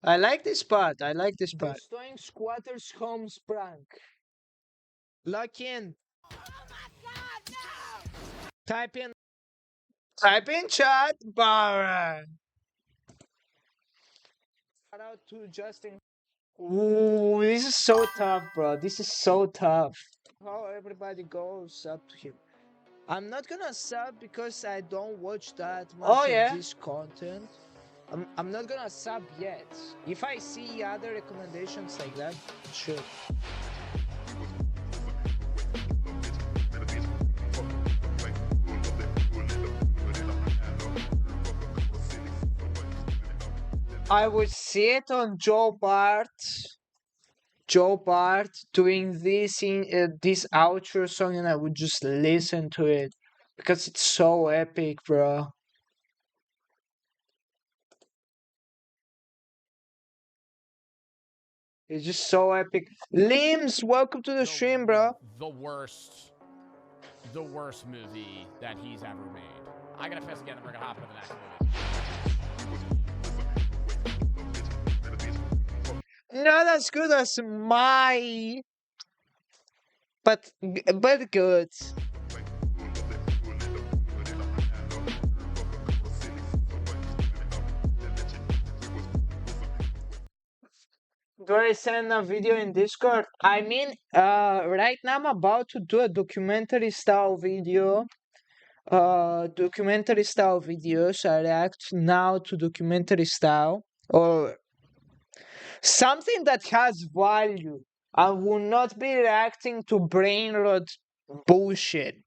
I like this part. I like this part. Destroying squatters' homes prank. Log in. Type in. Type in chat bar. Shout out to Justin. Ooh, this is so tough, bro. This is so tough. How everybody goes up to him. I'm not gonna sub because I don't watch that much of this content. I'm not gonna sub yet. If I see other recommendations like that, sure. I would see it on Joe Bart doing this in this outro song, and I would just listen to it because it's so epic, bro. It's just so epic. Limbs, welcome to the stream, bro. The worst movie that he's ever made. I gotta piss again, and we're gonna hop into the next movie. Not as good as my, but good. Do I send a video in Discord? I mean, right now I'm about to do a documentary style video. Documentary style videos. I react now to documentary style or something that has value. I will not be reacting to brain rot bullshit.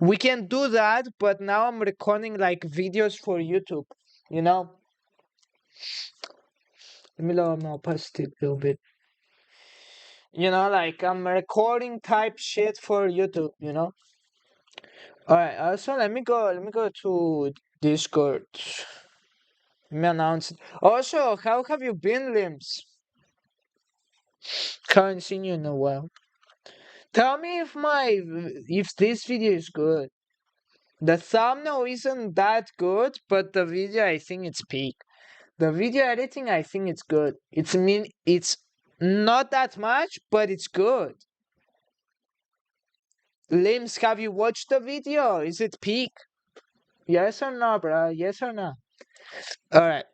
We can do that, but now I'm recording like videos for YouTube, you know? Let me lower my opacity a little bit. You know, like I'm recording type shit for YouTube, you know? Alright, also let me go to Discord. Let me announce it. Also, how have you been, Limbs? Haven't seen you in a while. Tell me if this video is good. The thumbnail isn't that good, but the video I think it's peak. The video editing I think it's good. It's not that much, but it's good. Limbs, have you watched the video? Is it peak? Yes or no, bro? Yes or no? Alright.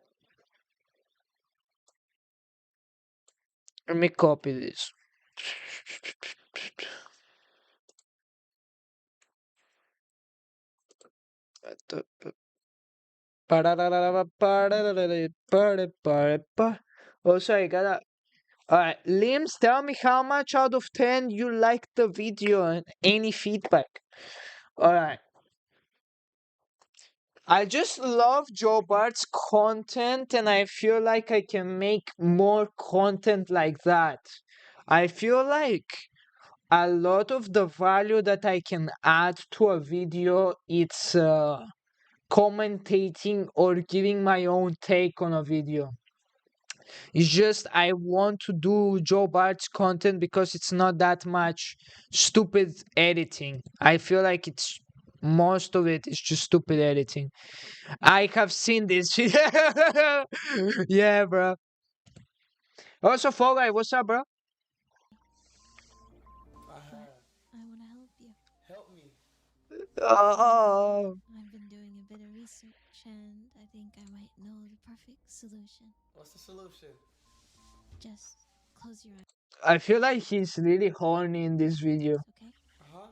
Let me copy this. Also, I gotta. Alright, Limbs, tell me how much out of 10 you liked the video and any feedback. Alright. I just love Joe Bart's content and I feel like I can make more content like that. I feel like a lot of the value that I can add to a video, it's commentating or giving my own take on a video. It's just I want to do Joe Bart's content because it's not that much stupid editing. I feel like it's most of it is just stupid editing. I have seen this. Yeah, bro. Also, Fall Guy, what's up, bro? I want to help you. Help me. Oh. I've been doing a bit of research and I think I might know the perfect solution. What's the solution? Just close your eyes, I feel like he's really horny in this video. okay? Uh-huh.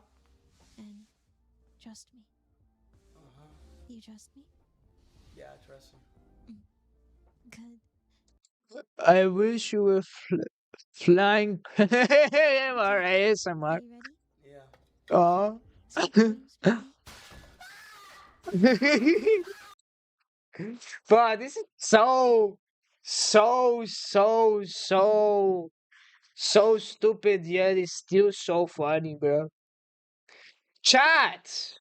And trust me. Uh-huh. You trust me? Yeah, I trust him. Good. I wish you were flying. Alright, ASMR. Are you ready? Yeah. Oh. So close, baby. But this is so stupid, yet it's still so funny, bro. Chat!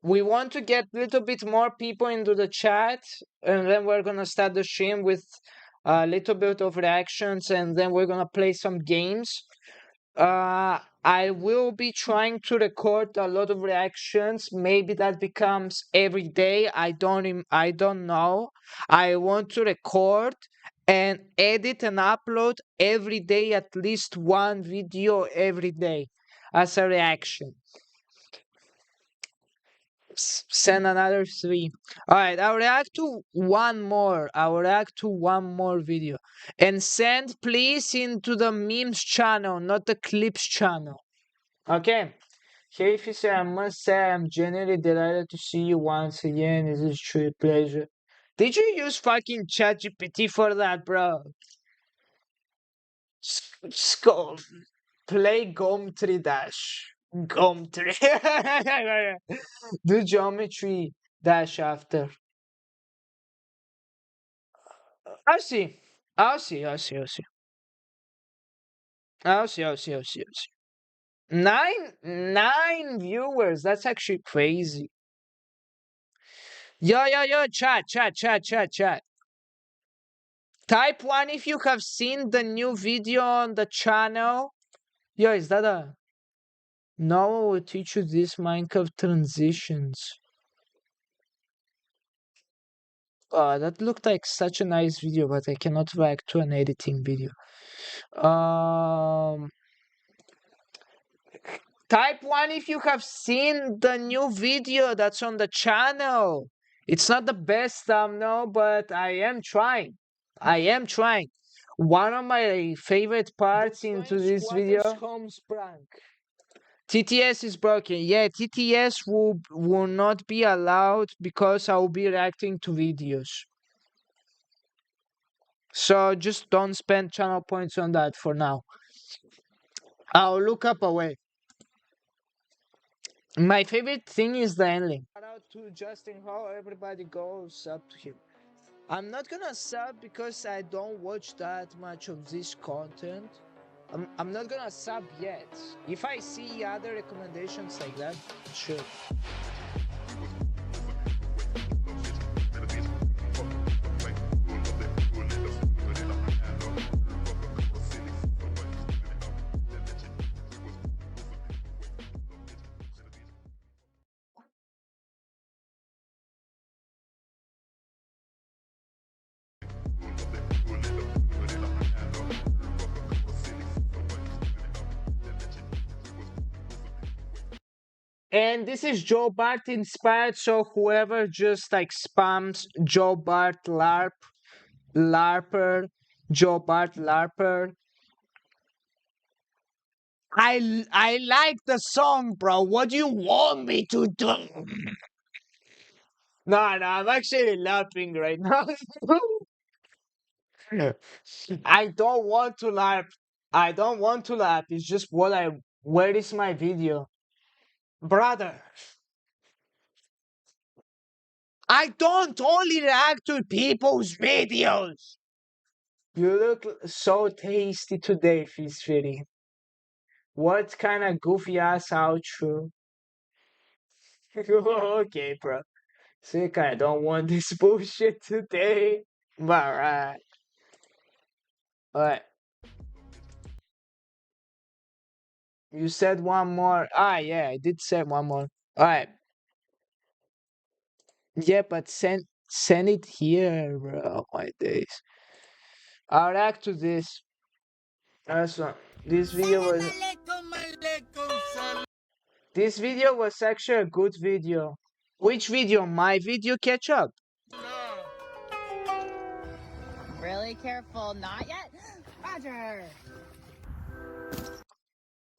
We want to get a little bit more people into the chat, and then we're gonna start the stream with a little bit of reactions, and then we're gonna play some games. I will be trying to record a lot of reactions. Maybe that becomes every day. I don't know. I want to record and edit and upload every day at least one video every day as a reaction. Send another 3. All right, I'll react to one more. I'll react to one more video. And send please into the memes channel, not the clips channel. Okay. Here if you say, I must say I'm genuinely delighted to see you once again. This is true pleasure. Did you use fucking ChatGPT for that, bro? Skull. Play Geometry Dash. Geometry. Do Geometry Dash after. I'll see. I'll see. I'll see. I'll see. I'll see. I'll see. I'll see. I'll see. Nine viewers. That's actually crazy. Yo, yo, yo, chat. Type 1 if you have seen the new video on the channel. Yo, is that a... No, I will teach you this Minecraft transitions. That looked like such a nice video, but I cannot react to an editing video. Type 1 if you have seen the new video that's on the channel. It's not the best thumbnail, but I am trying. One of my favorite parts into this video. TTS is broken. Yeah, TTS will not be allowed because I will be reacting to videos. So just don't spend channel points on that for now. I'll look up a way. My favorite thing is the ending. Shout out to Justin Hall. Everybody goes up to him. I'm not gonna sub because I don't watch that much of this content. I'm not gonna sub yet. If I see other recommendations like that, sure. And this is Joe Bart inspired, so whoever just like spams Joe Bart LARPer, Joe Bart LARPer. I like the song, bro. What do you want me to do? No, I'm actually laughing right now. I don't want to laugh. I don't want to laugh. It's just where is my video? Brother. I don't only react to people's videos. You look so tasty today, Fizz Fitty. What kind of goofy ass outro? Okay, bro. Sick, I don't want this bullshit today. Alright. Alright. You said one more. Yeah, I did say one more. Alright. Yeah, but send it here, bro. Oh my days. I'll react to this. That's one. This video was actually a good video. Which video? My video catch up. Really careful, not yet. Roger.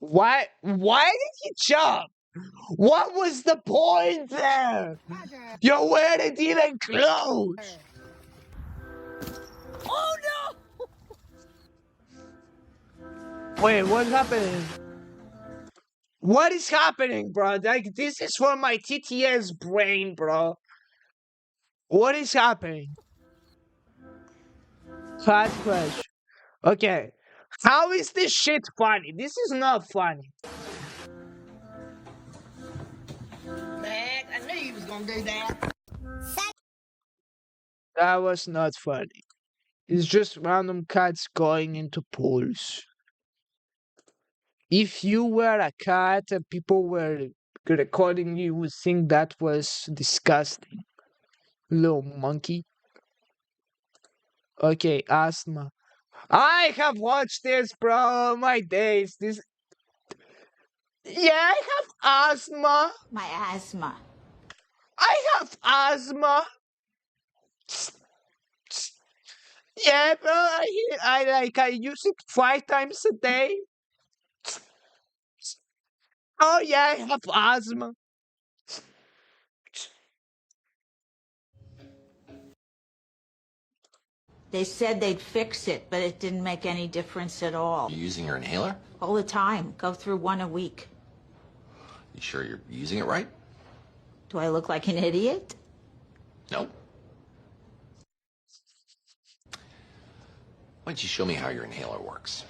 Why did he jump? What was the point there? Roger. Yo, where did he even close? Oh no! Wait, what's happening? What is happening, bro? Like, this is for my TTS brain, bro. What is happening? Fast crash. Okay. How is this shit funny? This is not funny. Max, I knew you was gonna do that. That was not funny. It's just random cats going into pools. if you were a cat and people were recording you, you would think that was disgusting. Little monkey. Okay, asthma. I have watched this, bro. My days. This. Yeah, I have asthma. My asthma. I have asthma. Yeah, bro. I use it 5 times a day. Oh yeah, I have asthma. They said they'd fix it, but it didn't make any difference at all. You using your inhaler? All the time. Go through one a week. You sure you're using it right? Do I look like an idiot? No. Why don't you show me how your inhaler works?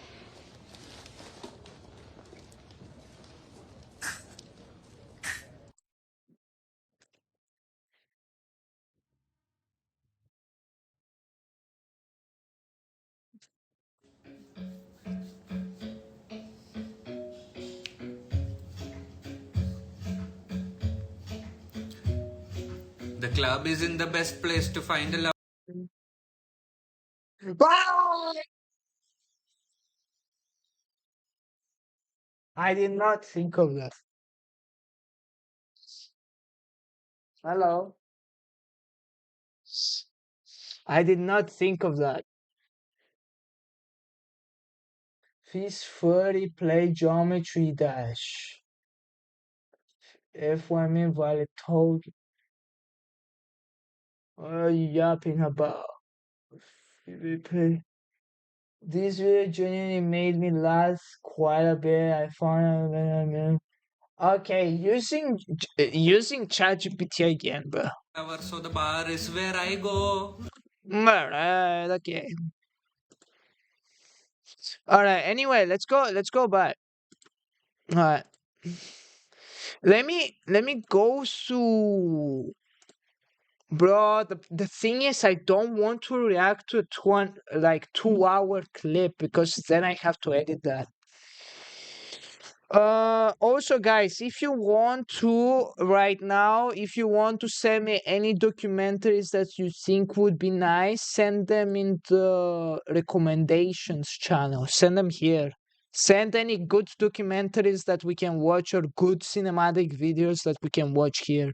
The club isn't the best place to find a love. I did not think of that. Hello. I did not think of that. Fees 30 play geometry dash. F1 meanwhile told. What are you yapping about? Replay. This video genuinely made me laugh quite a bit. I found okay, using ChatGPT again, bro. So the bar is where I go. Alright, okay. Alright, anyway, let's go back. Alright. Let me go to bro, the thing is I don't want to react to a 2 hour clip because then I have to edit that. Also guys, if you want to right now, if you want to send me any documentaries that you think would be nice, send them in the recommendations channel. Send them here. Send any good documentaries that we can watch or good cinematic videos that we can watch here.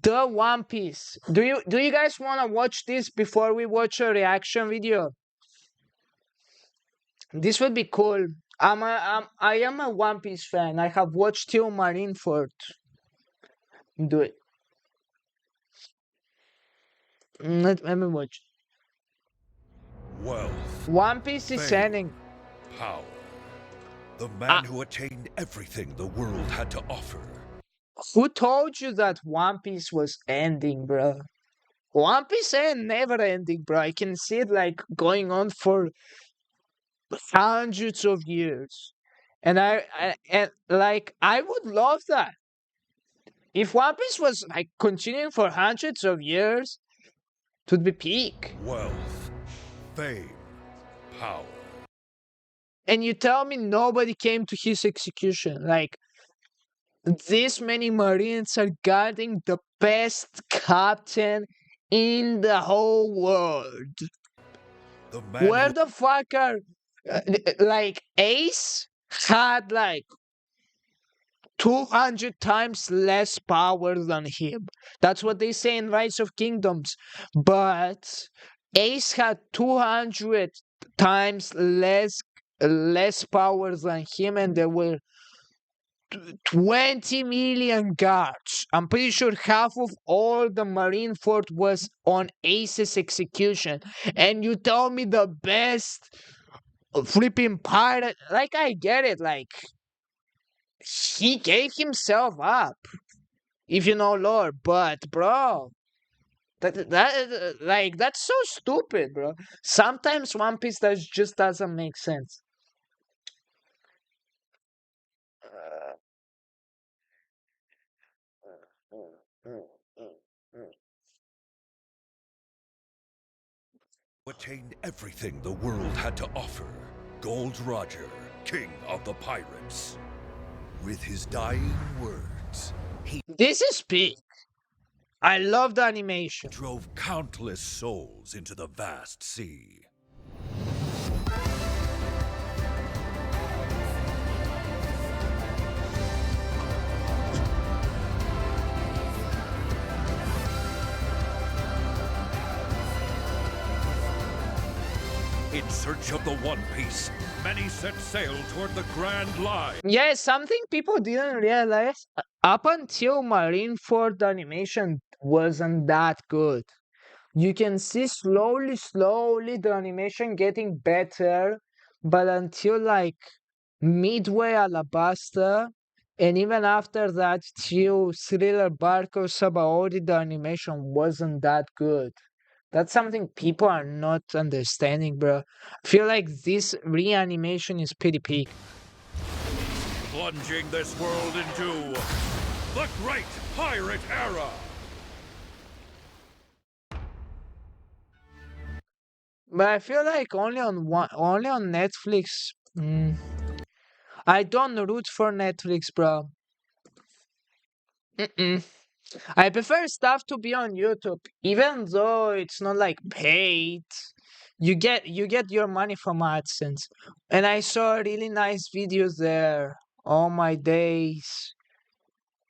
The One Piece. Do you guys want to watch this before we watch a reaction video? This would be cool. I am a One Piece fan. I have watched till Marineford. Do it. Let me watch. Wealth, One Piece is fame, ending. power. The man who attained everything the world had to offer. Who told you that One Piece was ending, bro? One Piece ain't never ending, bro. I can see it like going on for hundreds of years, and I would love that. If One Piece was like continuing for hundreds of years, it would be peak. Wealth, fame, power. And you tell me nobody came to his execution. Like, this many Marines are guarding the best captain in the whole world. The man Where who the fuck are like Ace had like 200 times less power than him. That's what they say in Rise of Kingdoms. But Ace had 200 times less power than him, and there were 20 million guards. I'm pretty sure half of all the Marineford was on Ace's execution. And you tell me the best flipping pirate, like, I get it, like, he gave himself up, if you know lore, but bro, that's so stupid, bro. Sometimes One Piece just doesn't make sense. attained everything the world had to offer. Gold Roger, king of the pirates. With his dying words, he This is peak. I love the animation. drove countless souls into the vast sea. In search of the One Piece, many set sail toward the Grand Line. Yeah, something people didn't realize up until Marineford, the animation wasn't that good. You can see slowly the animation getting better, but until like Midway Alabasta, and even after that till Thriller Bark or Sabaody, the animation wasn't that good. That's something people are not understanding, bro. I feel like this reanimation is pretty peak. Plunging this world into the Great Pirate Era. But I feel like only on Netflix. I don't root for Netflix, bro. I prefer stuff to be on YouTube, even though it's not like paid. You get your money from AdSense, and I saw really nice videos there. Oh my days!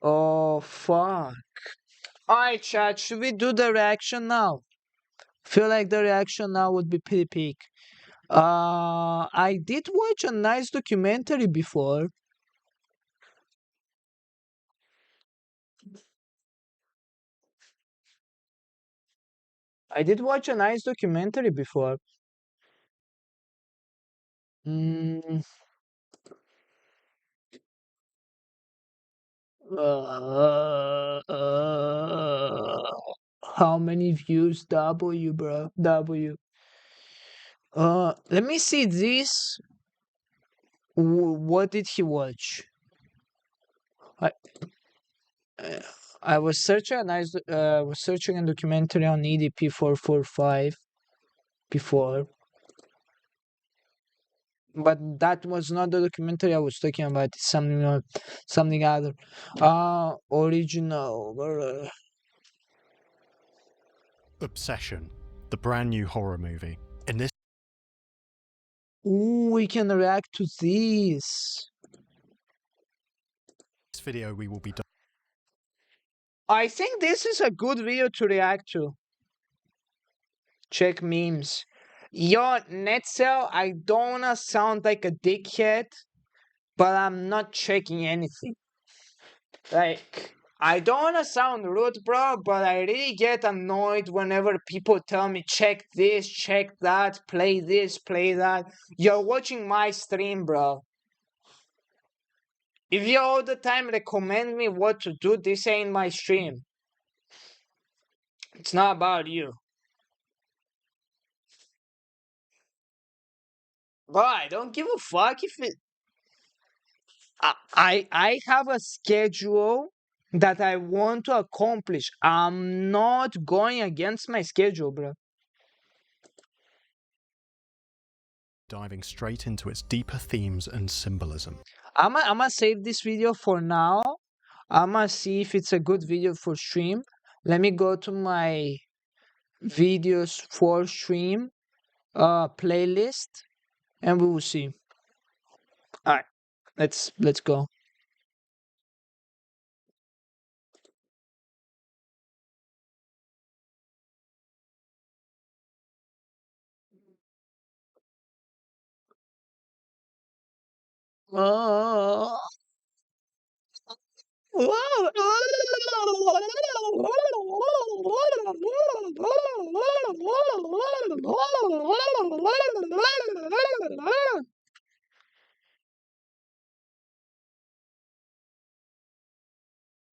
Oh fuck! Alright, chat. Should we do the reaction now? Feel like the reaction now would be pretty peak. I did watch a nice documentary before. I did watch a nice documentary before. Mm, how many views? W, bro. W. Let me see this. What did he watch? I I was searching a nice was searching a documentary on EDP 445 before. But that was not the documentary I was talking about. It's something other. Original. Obsession, the brand new horror movie. In this Ooh, we can react to this. video, we will be done. I think this is a good video to react to. Check memes. Yo, Netzel, I don't wanna sound like a dickhead, but I'm not checking anything. Like, I don't wanna sound rude, bro, but I really get annoyed whenever people tell me, check this, check that, play this, play that. You're watching my stream, bro. If you all the time recommend me what to do, this ain't my stream. It's not about you. Bro, I don't give a fuck if it... I have a schedule that I want to accomplish. I'm not going against my schedule, bro. Diving straight into its deeper themes and symbolism. I'ma save this video for now. I'ma see if it's a good video for stream. Let me go to my videos for stream playlist, and we will see. All right, let's go.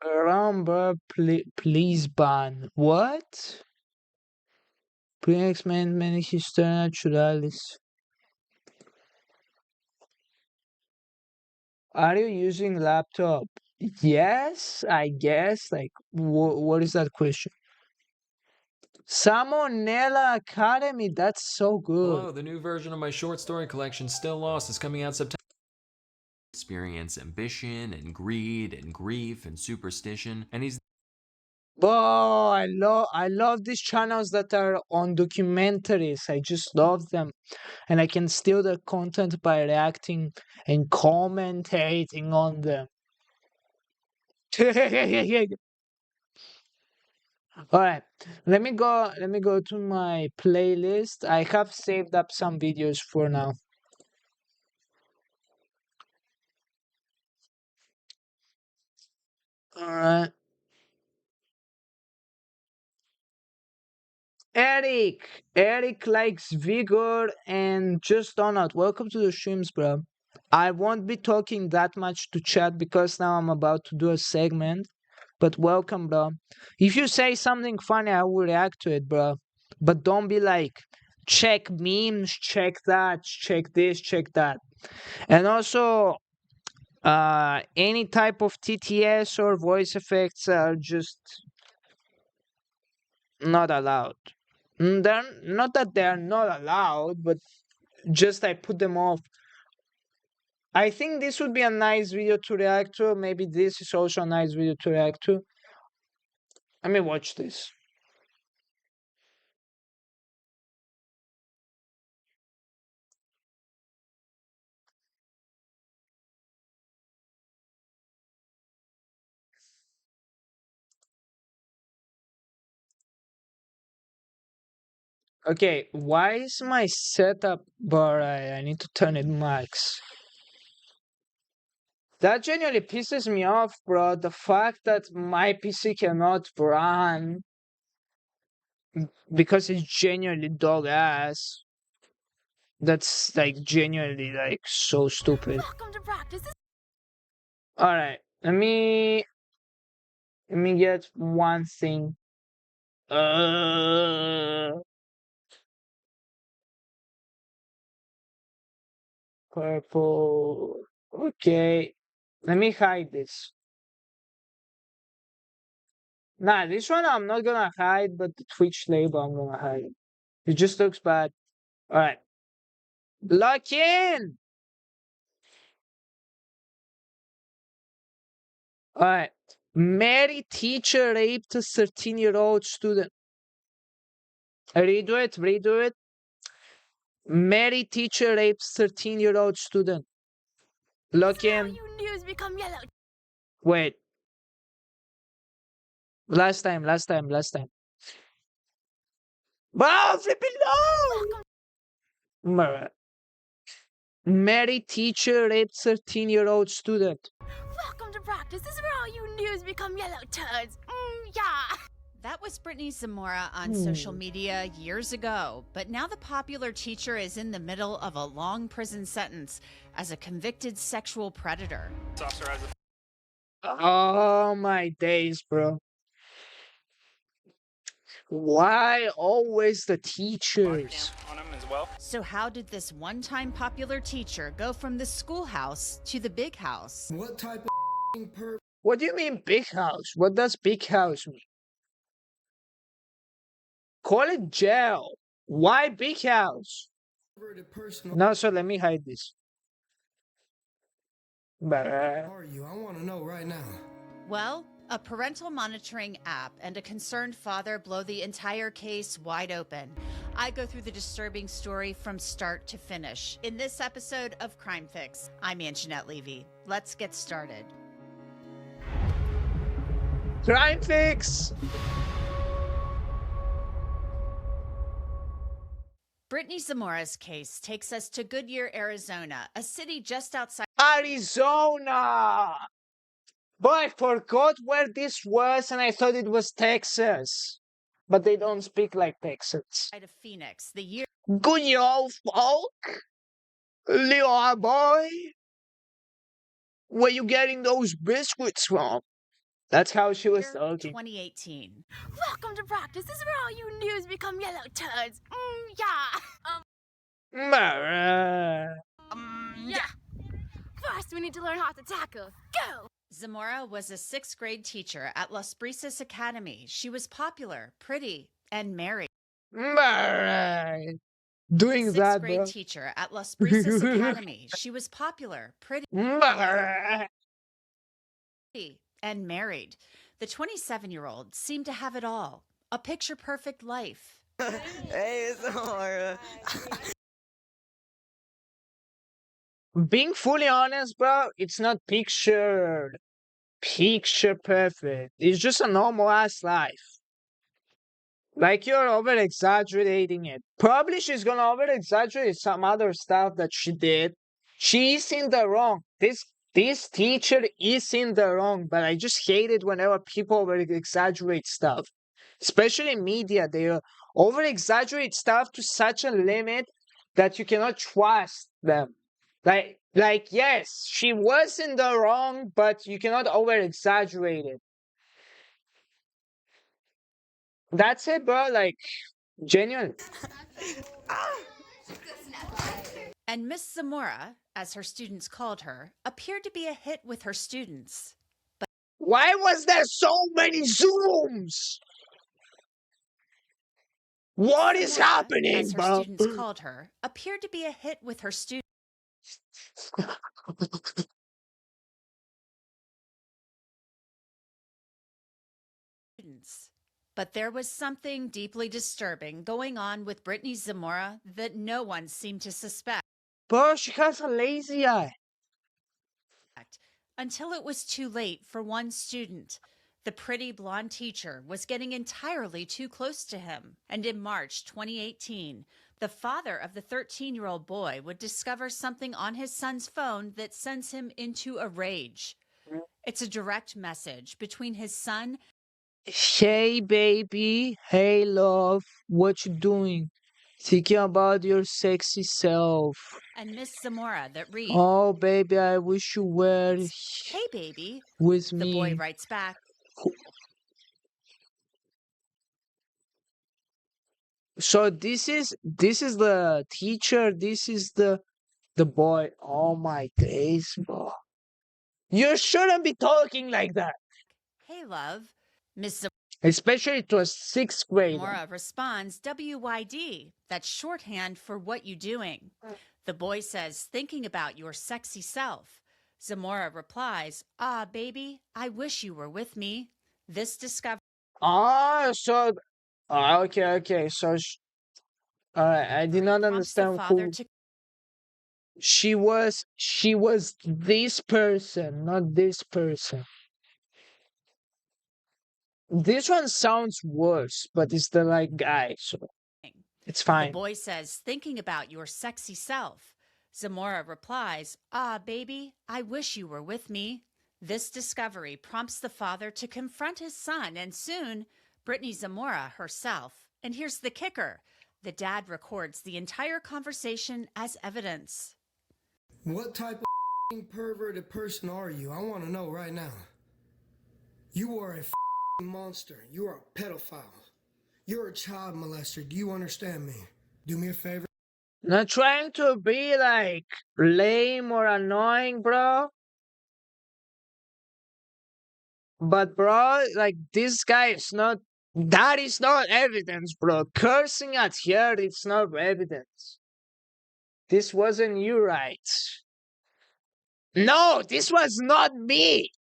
Rumble, please ban. What? Pre-X-Men Histoire Naturalis. Are you using laptop? Yes, I guess. Like, what is that question? Salmonella Academy, that's so good. Hello, the new version of my short story collection, Still Lost, is coming out September. Experience ambition and greed and grief and superstition, and he's Oh, I love these channels that are on documentaries. I just love them. And I can steal their content by reacting and commentating on them. Alright, let me go to my playlist. I have saved up some videos for now. Alright. Eric likes Vigor and Just Donut. Welcome to the streams, bro. I won't be talking that much to chat because now I'm about to do a segment. But welcome, bro. If you say something funny, I will react to it, bro. But don't be like, check memes, check that, check this, check that. And also, any type of TTS or voice effects are just not allowed. They're not that they're not allowed, but just I put them off. I think this would be a nice video to react to. Maybe this is also a nice video to react to. Let me watch this. Okay, why is my setup bar? I need to turn it max. That genuinely pisses me off, bro. The fact that my PC cannot run because it's genuinely dog ass. That's like genuinely like so stupid. Welcome to practice. Alright, let me get one thing. Purple. Okay. Let me hide this. Nah, this one I'm not gonna hide, but the Twitch label I'm gonna hide. It just looks bad. Alright. Lock in! Alright. Mary teacher raped a 13-year-old student. Redo it. Mary teacher rapes 13-year-old student. Lock in. You news become yellow. Wait. Last time. Wow, flipping low! Mary teacher raped 13-year-old student. Welcome to practice. This is where all you news become yellow turds. Yeah. That was Brittany Zamora on social media years ago, but now the popular teacher is in the middle of a long prison sentence as a convicted sexual predator. Oh my days, bro. Why always the teachers? So how did this one-time popular teacher go from the schoolhouse to the big house? What type of What do you mean big house? What does big house mean? Call it jail. Why big house? No, so let me hide this. are you? I want to know right now. Well, a parental monitoring app and a concerned father blow the entire case wide open. I go through the disturbing story from start to finish in this episode of Crime Fix. I'm Anjanette Levy. Let's get started. Crime Fix! Brittany Zamora's case takes us to Goodyear, Arizona, a city just outside Arizona! But I forgot where this was and I thought it was Texas. But they don't speak like Texans. of Phoenix. The year Good old folk? Little boy? Where you getting those biscuits from? That's how she was talking. 2018. Welcome to practice. This is where all you news become yellow turds. Yeah. Yeah. First, we need to learn how to tackle. Go. Zamora was a 6th grade teacher at Las Brisas Academy. She was popular, pretty, and married. Alright. Doing Sixth that, grade bro. teacher at Las Brisas Academy. She was popular, pretty, and married. The 27-year-old seemed to have it all. A picture-perfect life. Hey, Zamora. Being fully honest, bro, it's not picture perfect. It's just a normal ass life. Like you're over exaggerating it. Probably she's gonna over exaggerate some other stuff that she did. She is in the wrong. This teacher is in the wrong, but I just hate it whenever people over exaggerate stuff. Especially media, they over exaggerate stuff to such a limit that you cannot trust them. Like yes, she was in the wrong, but you cannot over exaggerate it. That's it, bro. Like, genuine. And Miss Zamora, as her students called her, appeared to be a hit with her students. Why was there so many Zooms? What is Zamora, happening, as her bro? students called her, appeared to be a hit with her students. But there was something deeply disturbing going on with Brittany Zamora that no one seemed to suspect. Bro, she has a lazy eye. Until it was too late for one student. The pretty blonde teacher was getting entirely too close to him. And in March 2018, the father of the 13-year-old boy would discover something on his son's phone that sends him into a rage. It's a direct message between his son. Hey, baby. Hey, love. What you doing? Thinking about your sexy self. And Miss Zamora that reads, Oh, baby, I wish you were "Hey, baby." with me. The boy writes back, So this is the teacher. This is the boy. Oh my days, bro. You shouldn't be talking like that. "Hey, love." Miss Especially to a sixth grader. Zamora responds, WYD. That's shorthand for what you doing. The boy says, thinking about your sexy self. Zamora replies, ah, baby, I wish you were with me. This discovery. So okay. So I did not understand who she was. She was this person, not this person. This one sounds worse, but it's the right guy, so it's fine. The boy says, thinking about your sexy self. Zamora replies, ah, baby, I wish you were with me. This discovery prompts the father to confront his son, and soon, Brittany Zamora herself. And here's the kicker. The dad records the entire conversation as evidence. What type of perverted person are you? I want to know right now. You are a monster. You are a pedophile. You're a child molester. Do you understand me? Do me a favor. Not trying to be like lame or annoying, bro. But bro, like this guy is not. That is not evidence, bro. Cursing at her, it's not evidence. This wasn't you, right? No, this was not me.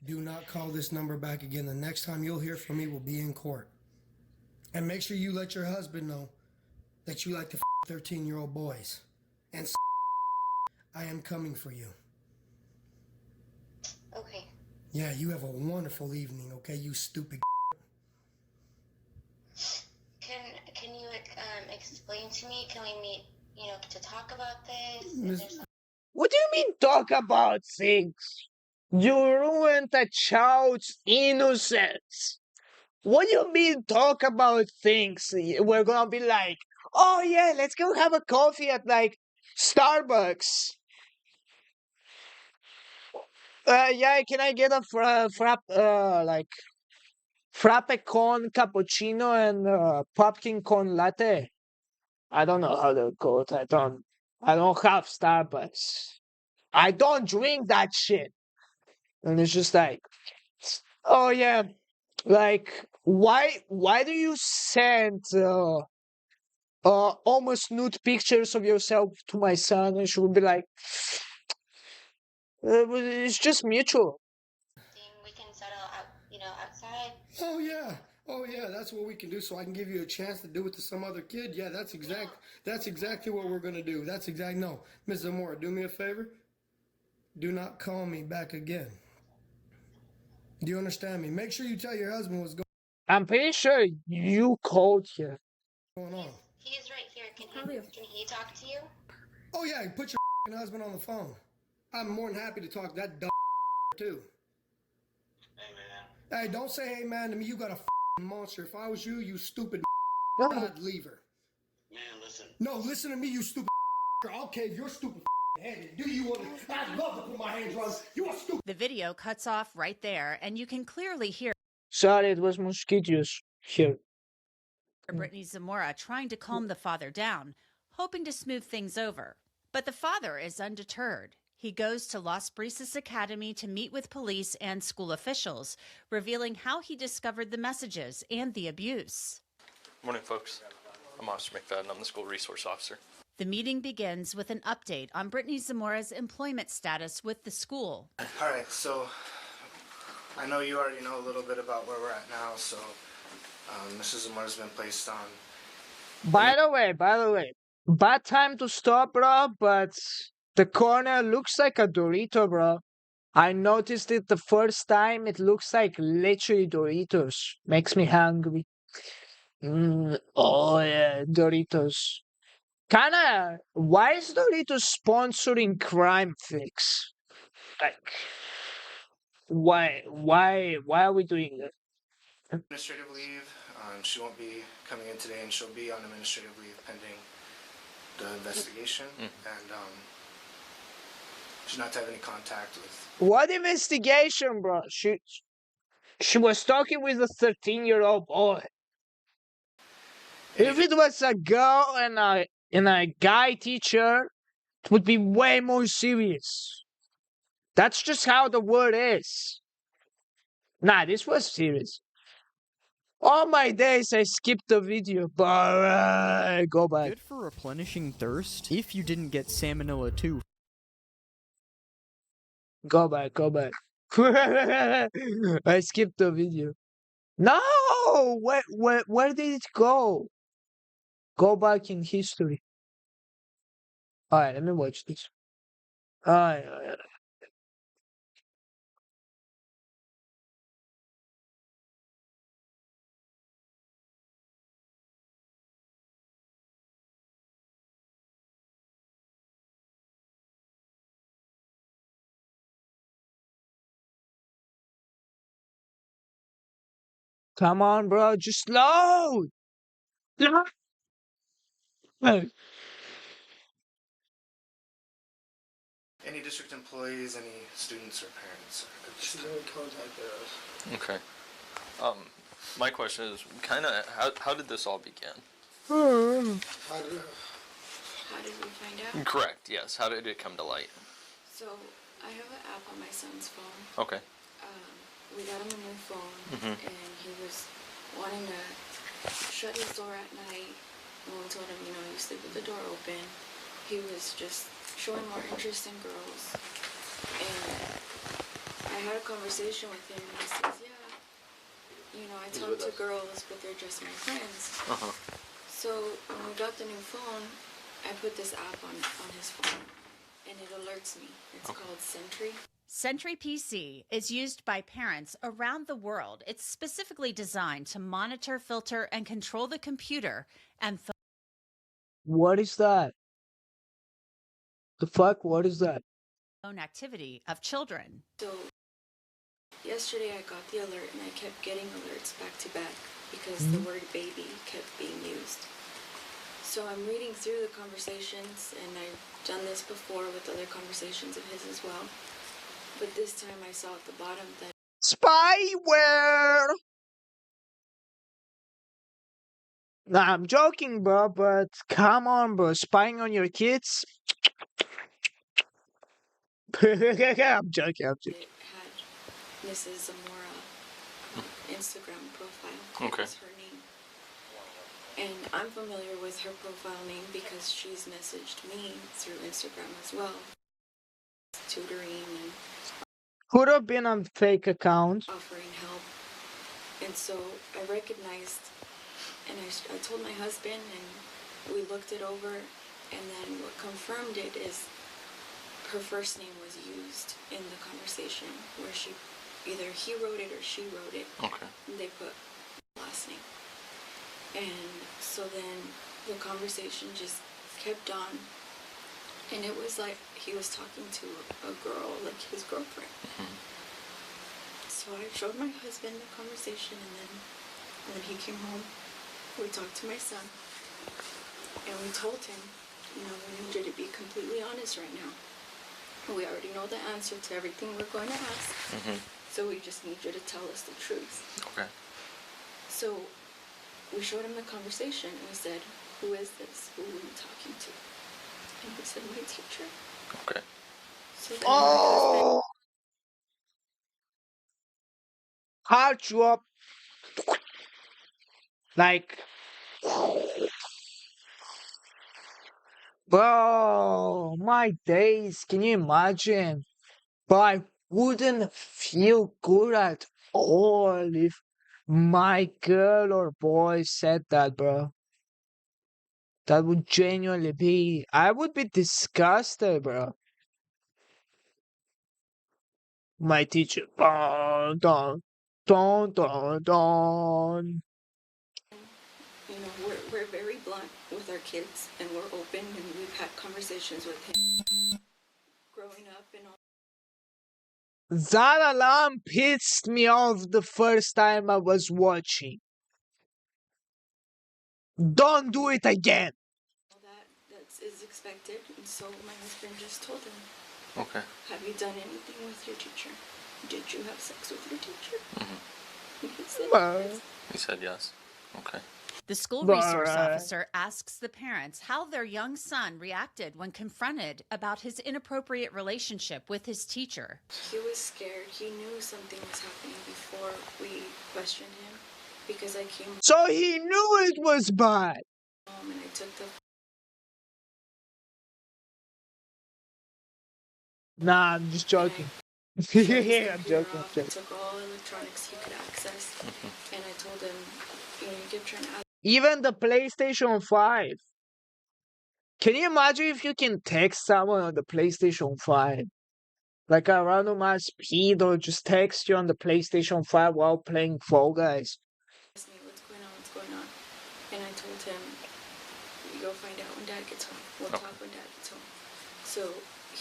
Do not call this number back again. The next time you'll hear from me will be in court. And make sure you let your husband know that you like to 13-year-old boys. And I am coming for you. Okay. Yeah, you have a wonderful evening, okay, you stupid. Can you explain to me? Can we meet, to talk about this? What do you mean talk about things? You ruined a child's innocence. What do you mean talk about things? We're gonna be like, oh yeah, let's go have a coffee at like Starbucks. Yeah, can I get a frappe con cappuccino and pumpkin con latte? I don't know how to call it. I don't have Starbucks. I don't drink that shit. And it's just like, oh yeah, like Why do you send almost nude pictures of yourself to my son? And she would be like, it's just mutual. We can settle out, outside. Oh yeah, that's what we can do. So I can give you a chance to do it to some other kid. Yeah, that's exactly what we're gonna do. No, Ms. Zamora, do me a favor. Do not call me back again. Do you understand me? Make sure you tell your husband what's I'm pretty sure you called here. going on. He is right here. Can he talk to you? Oh yeah, put your husband on the phone. I'm more than happy to talk to that dumb too. Hey man. Hey, don't say hey man to me. You got a monster. If I was you, you stupid I'd leave her. Man, listen. No, listen to me, you stupid I'll cave your stupid head. Do you want to? I'd love to put my hands on you. Are stupid. The video cuts off right there, and you can clearly hear Sorry, it was mosquitoes here. Brittany Zamora trying to calm the father down, hoping to smooth things over. But the father is undeterred. He goes to Las Brisas Academy to meet with police and school officials, revealing how he discovered the messages and the abuse. Morning, folks. I'm Officer McFadden. I'm the school resource officer. The meeting begins with an update on Brittany Zamora's employment status with the school. All right, so I know you already know a little bit about where we're at now, so Mrs. Zamora's been placed on. By the way, bad time to stop, bro, but the corner looks like a Dorito, bro. I noticed it the first time. It looks like literally Doritos. Makes me hungry. Oh yeah, Doritos. Kinda, why is Doritos sponsoring crime flicks? Like, why are we doing that? Administrative leave. She won't be coming in today, and she'll be on administrative leave pending the investigation. And she's not to have any contact with. What investigation, bro? She was talking with a 13-year-old boy. If it was a girl and a guy teacher, it would be way more serious. That's just how the world is. Nah, this was serious. All my days I skipped the video, but go back. Good for replenishing thirst if you didn't get salmonella too. Go back. I skipped the video. No! Where did it go? Go back in history. Alright, let me watch this. Alright. Come on, bro, just load! Any district employees, any students or parents are just contact us. Okay. My question is how did this all begin? How did we find out? Correct, yes. How did it come to light? So, I have an app on my son's phone. Okay. We got him a new phone, and he was wanting to shut his door at night. And we told him, you sleep with the door open. He was just showing more interest in girls. And I had a conversation with him, and he says, yeah, I talk to girls, but they're just my friends. So when we got the new phone, I put this app on his phone, and it alerts me. It's called Sentry. Sentry PC is used by parents around the world. It's specifically designed to monitor, filter, and control the computer and What is that? The fuck? What is that? phone activity of children. So yesterday I got the alert, and I kept getting alerts back to back because the word baby kept being used. So I'm reading through the conversations, and I've done this before with other conversations of his as well. But this time I saw at the bottom that Spyware! Nah, I'm joking, bro, but come on, bro. Spying on your kids? I'm joking. it had Mrs. Zamora Instagram profile. Okay. It's her name. And I'm familiar with her profile name because she's messaged me through Instagram as well. Tutoring and Could have been a fake account. offering help. And so I recognized, and I told my husband, and we looked it over, and then what confirmed it is her first name was used in the conversation, where either he wrote it or she wrote it. Okay. And they put last name. And so then the conversation just kept on, and it was like he was talking to a girl, like his girlfriend. So I showed my husband the conversation, and then when he came home, we talked to my son, and we told him, we need you to be completely honest right now. We already know the answer to everything we're going to ask, so we just need you to tell us the truth. Okay. So we showed him the conversation, and we said, who is this? Who are you talking to? And he said, my teacher. Okay. So then my husband, Heart you up. Like, bro, my days, can you imagine? But I wouldn't feel good at all if my girl or boy said that, bro. That would genuinely be, I would be disgusted, bro. My teacher, dun, dun, dun, dun, dun. we're very blunt with our kids, and we're open, and we've had conversations with him growing up and all. That alarm pissed me off the first time I was watching. Don't do it again. That is expected, and so my husband just told him, Okay. have you done anything with your teacher? Did you have sex with your teacher? And he said, yes. He said yes. Okay. The school resource officer asks the parents how their young son reacted when confronted about his inappropriate relationship with his teacher. He was scared. He knew something was happening before we questioned him, because I came So he knew it was bad. home and I took the Nah, I'm just joking. Yeah, I'm joking. I'm joking. took all electronics he could access, and I told him, you keep trying to ask. Even the PlayStation 5. Can you imagine if you can text someone on the PlayStation 5? Like a random ass speed, or just text you on the PlayStation 5 while playing Fall Guys. Me what's going on, and I told him, you'll find out when Dad gets home. We'll talk when Dad gets home. So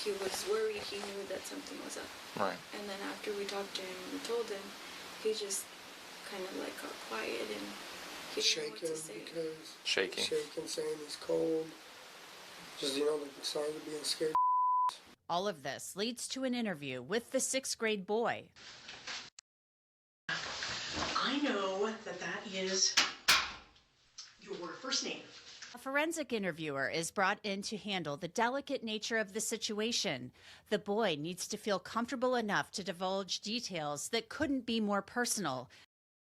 he was worried. He knew that something was up. Right. And then after we talked to him and told him, he just kind of like got quiet, and he didn't know what to say. Shaking. Shaking, saying he's cold. Just, like sorry to being scared. All of this leads to an interview with the 6th grade boy. I know that is your first name. A forensic interviewer is brought in to handle the delicate nature of the situation. The boy needs to feel comfortable enough to divulge details that couldn't be more personal.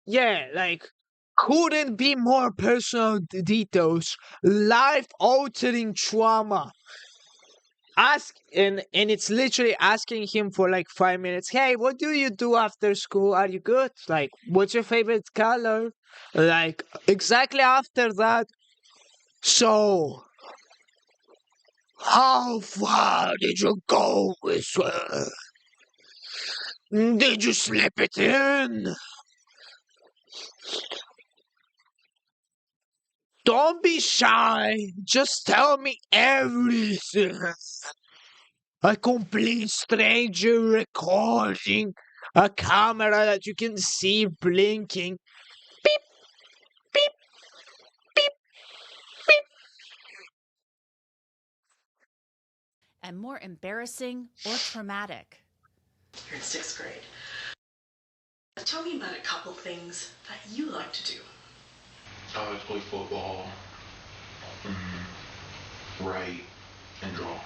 Yeah, like, couldn't be more personal details. Life-altering trauma. And it's literally asking him for like 5 minutes. Hey, what do you do after school? Are you good? Like, what's your favorite color? Like, exactly after that. So, how far did you go with her? Did you slip it in? Don't be shy. Just tell me everything. A complete stranger recording. A camera that you can see blinking. Beep, beep, beep, beep. And more embarrassing or traumatic. You're in 6th grade. Tell me about a couple things that you like to do. I like to play football, write, and draw.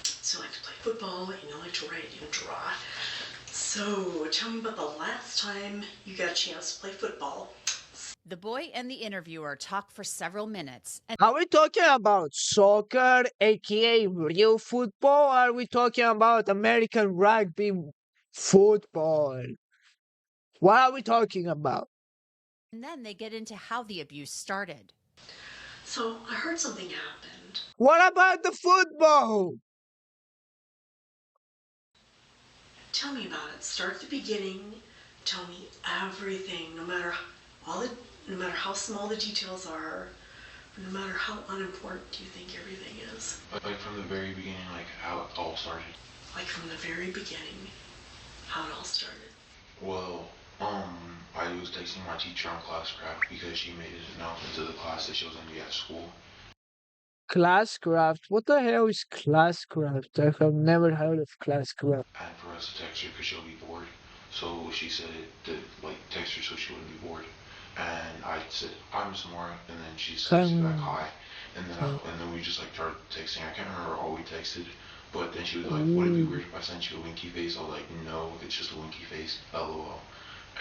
So you like to play football, like to write, draw. So, tell me about the last time you got a chance to play football. The boy and the interviewer talk for several minutes, and Are we talking about soccer, aka real football, or are we talking about American rugby football? What are we talking about? then they get into how the abuse started. So, I heard something happened. What about the football? Tell me about it. Start at the beginning. Tell me everything, no matter how small the details are, no matter how unimportant you think everything is. Like from the very beginning, like how it all started. Like from the very beginning, how it all started. Well, I was texting my teacher on Classcraft because she made an announcement to the class that she was gonna be at school. Classcraft? What the hell is Classcraft? I have never heard of Classcraft. And for us to text her because she'll be bored. So she said to like text her so she wouldn't be bored. And I said, "Hi, Miss Mora," and then she said back hi. And then we just like started texting. I can't remember all we texted, but then she was like, "Would it be weird if I sent you a winky face?" I was like, "No, it's just a winky face, LOL."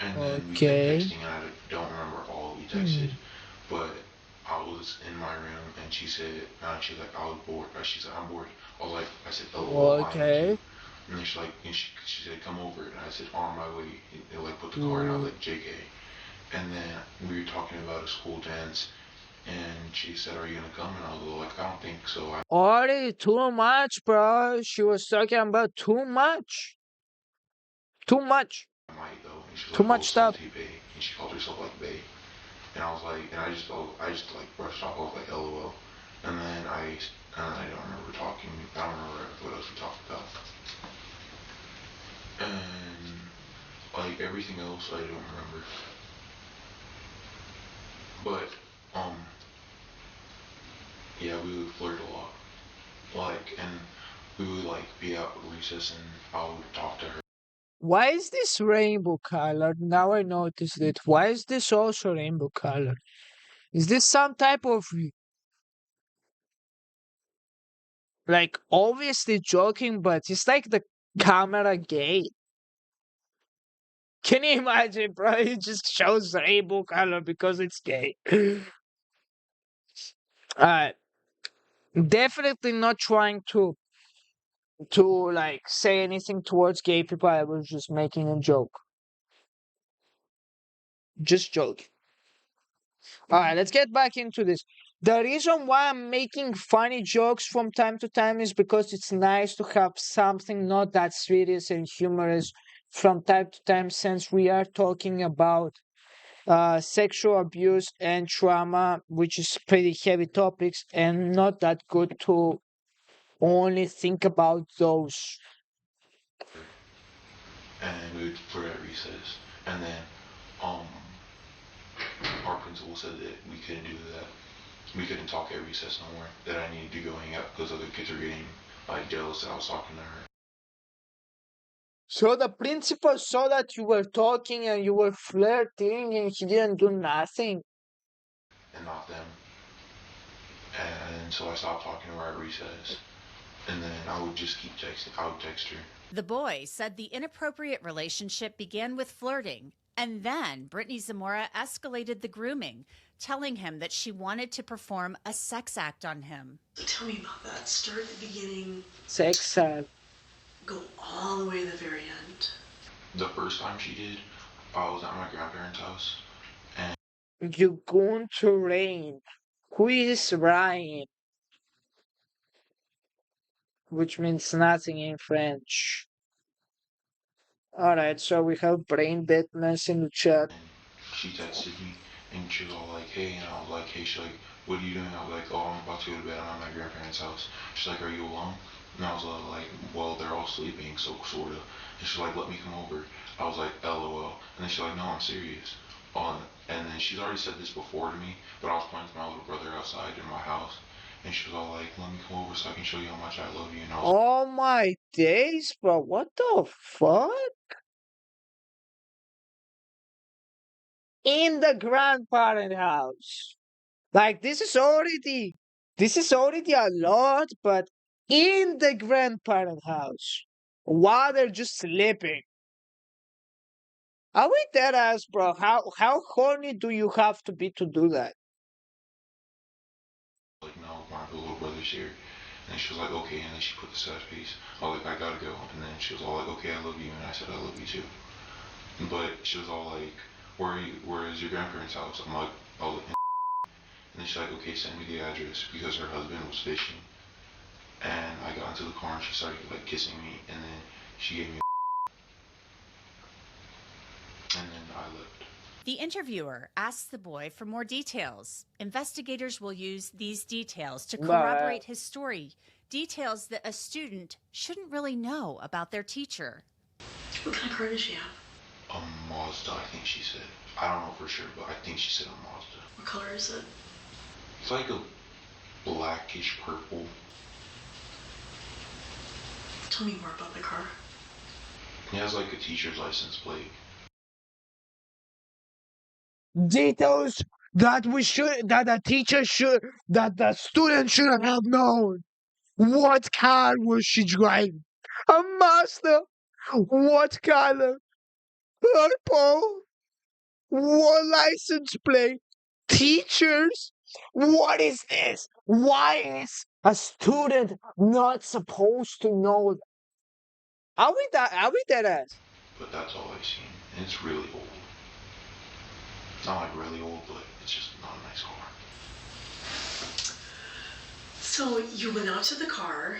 And then we kept texting, and I don't remember all we texted, but I was in my room, and she said, she's like, "I was bored." She said, "I'm bored." I said, "LOL." Okay. And then she said, "Come over," and I said, "On my way." And like put the car, and I was like, "JK." And then we were talking about a school dance, and she said, "Are you gonna come?" And I was like, "I don't think so." Already too much, bro. She was talking about too much. Too much. I might though. And she was Too like, much stuff. Salty Bae. And she called herself like Bae. And I was like, and I just like brushed off. I was like, LOL. And then I don't remember talking. I don't remember what else we talked about. And like everything else, I don't remember. But yeah, we would flirt a lot. Like, and we would like be out at recess, and I would talk to her. Why is this rainbow color? Now I noticed it. Why is this also rainbow color? Is this some type of like obviously joking, but it's like the camera gay? Can you imagine, bro? It just shows rainbow color because it's gay. Definitely not trying to like say anything towards gay people. I was just making a joke. Just joking. Alright, let's get back into this. The reason why I'm making funny jokes from time to time is because it's nice to have something not that serious and humorous from time to time, since we are talking about sexual abuse and trauma, which is pretty heavy topics, and not that good to only think about those. And we would flirt at recess. And then our principal said that we couldn't do that. We couldn't talk at recess no more. That I needed to go hang out because other kids were getting like jealous that I was talking to her. So the principal saw that you were talking and you were flirting and he didn't do nothing. And not them. And so I stopped talking to her at recess. And then I would just keep texting. I would text her. The boy said the inappropriate relationship began with flirting, and then Brittany Zamora escalated the grooming, telling him that she wanted to perform a sex act on him. So tell me about that. Start at the beginning. Sex act. Go all the way to the very end. The first time she did, I was at my grandparents' house. And You're going to rain. Who is Ryan? Which means nothing in French. Alright, so we have brain deadness in the chat. She texted me and she was all like, "Hey," and I was like, "Hey," she's like, "What are you doing?" I was like, "Oh, I'm about to go to bed. I'm at my grandparents' house." She's like, "Are you alone?" And I was like, "Well, they're all sleeping, so sort of." And she's like, "Let me come over." I was like, LOL. And then she's like, "No, I'm serious." And then she's already said this before to me, but I was playing with my little brother outside in my house. And she was all like, "Let me come over so I can show you how much I love you." And I was Oh my days, bro. What the fuck? In the grandparent house. Like this is already a lot, but in the grandparent house while they're just sleeping. Are we dead ass, bro? How horny do you have to be to do that? Like, no, my little brother's here. And she was like, okay, and then she put the sad face. I was like, I gotta go. And then she was all like, okay, I love you. And I said, I love you too. But she was all like, where is your grandparents' house? I'm like, oh, and then she's like, okay, send me the address, because her husband was fishing. And I got into the car and she started like kissing me, and then she gave me and then I left. The interviewer asks the boy for more details. Investigators will use these details to corroborate his story, details that a student shouldn't really know about their teacher. What kind of car does she have? A Mazda, I think she said. I don't know for sure, but I think she said a Mazda. What color is it? It's like a blackish purple. Tell me more about the car. It has like a teacher's license plate. Details that the teacher should, that the student should have known. What car was she driving? A Mazda. What color? Purple. What license plate? Teachers. What is this? Why is a student not supposed to know that? Are we dead ass? But that's all I've seen. And it's really old. Not like really old, but it's just not a nice car. So you went out to the car.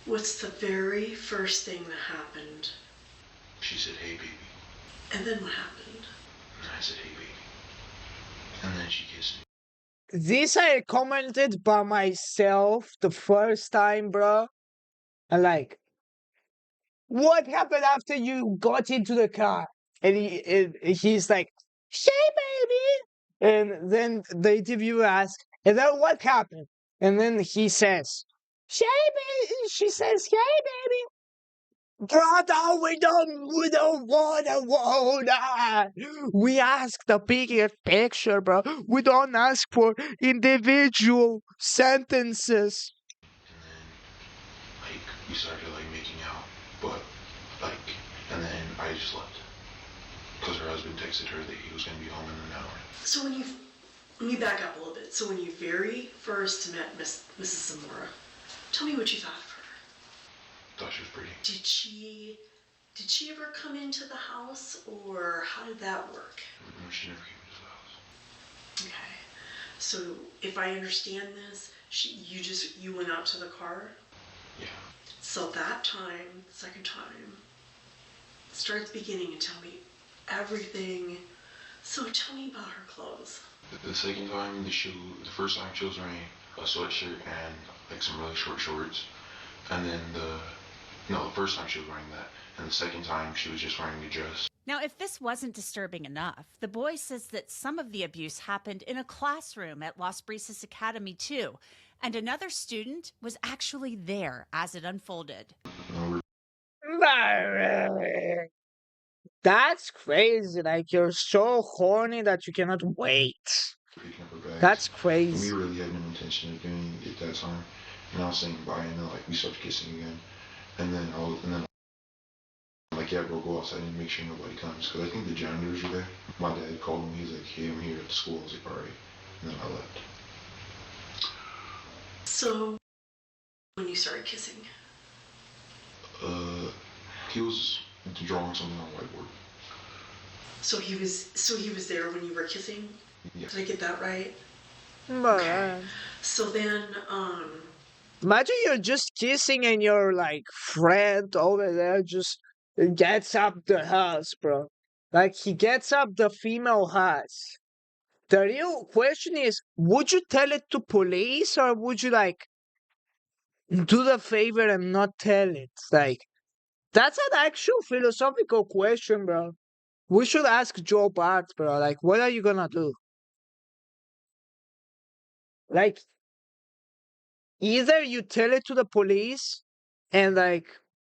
What's the very first thing that happened? She said, hey, baby. And then what happened? And I said, hey, baby. And then she kissed me. This I commented by myself the first time, bro. And like, what happened after you got into the car? And he's like, hey, baby. And then the interviewer asks, and then what happened? And then he says, hey, baby. She says, hey, baby. Brother, we don't want that. We ask the bigger picture, bro. We don't ask for individual sentences. And then, like, we started, like, making out. But, like, and then I just left. Because her husband texted her that he was going to be home in an hour. So when you back up a little bit. So when you very first met Mrs. Zamora, tell me what you thought of her. Thought she was pretty. Did she ever come into the house, or how did that work? No, she never came into the house. Okay. So if I understand this, you went out to the car? Yeah. So that time, second time, start at the beginning and tell me everything. So tell me about her clothes. The second time, the first time she was wearing a sweatshirt and like some really short shorts. And then the first time she was wearing that. And the second time she was just wearing a dress. Now, if this wasn't disturbing enough, the boy says that some of the abuse happened in a classroom at Las Brisas Academy too. And another student was actually there as it unfolded. That's crazy. Like, you're so horny that you cannot wait. That's crazy. We really had no intention of doing it that time. And I was saying bye, and then like we started kissing again. And then I'm like, yeah, bro, go outside and make sure nobody comes. Because I think the janitors were there. My dad called me. He's like, hey, I'm here at the school. I was like, all right. And then I left. So when you started kissing? He was drawing something on a whiteboard. So he was there when you were kissing? Yeah. Did I get that right? Okay. So then, imagine you're just kissing and your like friend over there just gets up the house, bro. Like, he gets up the female house. The real question is, would you tell it to police, or would you like do the favor and not tell it? Like, that's an actual philosophical question, bro. We should ask Joe Bart, bro. Like, what are you gonna do? Like, either you tell it to the police and like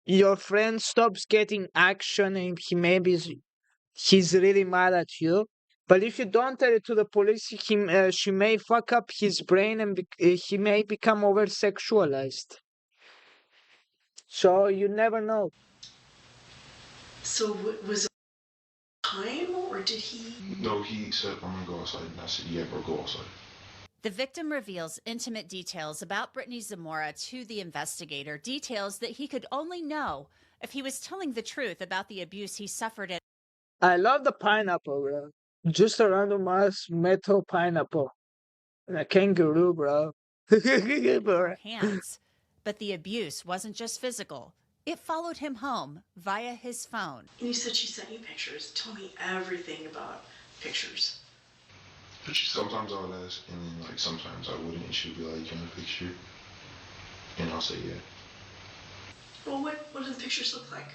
your friend stops getting action and he's really mad at you. But if you don't tell it to the police, she may fuck up his brain and he may become over-sexualized. So you never know. So was time, or did he? No, he said, I'm gonna go outside. And I said, yeah, bro, go outside. The victim reveals intimate details about Brittany Zamora to the investigator, details that he could only know if he was telling the truth about the abuse he suffered at I love the pineapple, bro. Just a random ass metal pineapple. And a kangaroo, bro. her hands. But the abuse wasn't just physical. It followed him home via his phone. And you said she sent you pictures. Tell me everything about pictures. But sometimes I would ask, and then like sometimes I wouldn't, and she'd be like, "You want a picture?" And I'll say yeah. Well, what do the pictures look like?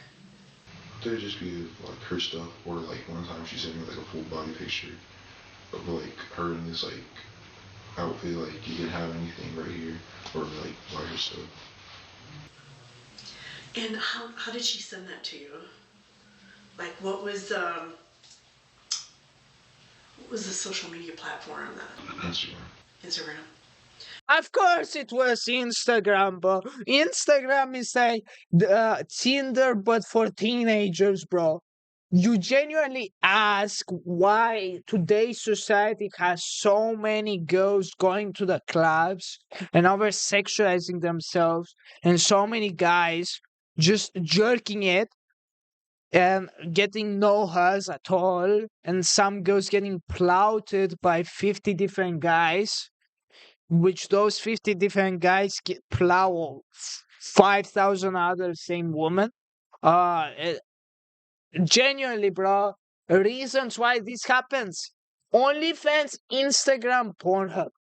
They'd just be like her stuff, or like one time she sent me like a full body picture of like her in this like outfit, like you can have anything right here, or like by her stuff. And how did she send that to you? Like what was the social media platform that? Instagram. Of course it was Instagram, bro. Instagram is like Tinder, but for teenagers, bro. You genuinely ask why today's society has so many girls going to the clubs and over sexualizing themselves, and so many guys just jerking it and getting no hugs at all, and some girls getting plouted by 50 different guys, which those 50 different guys plow 5,000 other same woman. Genuinely, bro, reasons why this happens: OnlyFans, Instagram, Pornhub.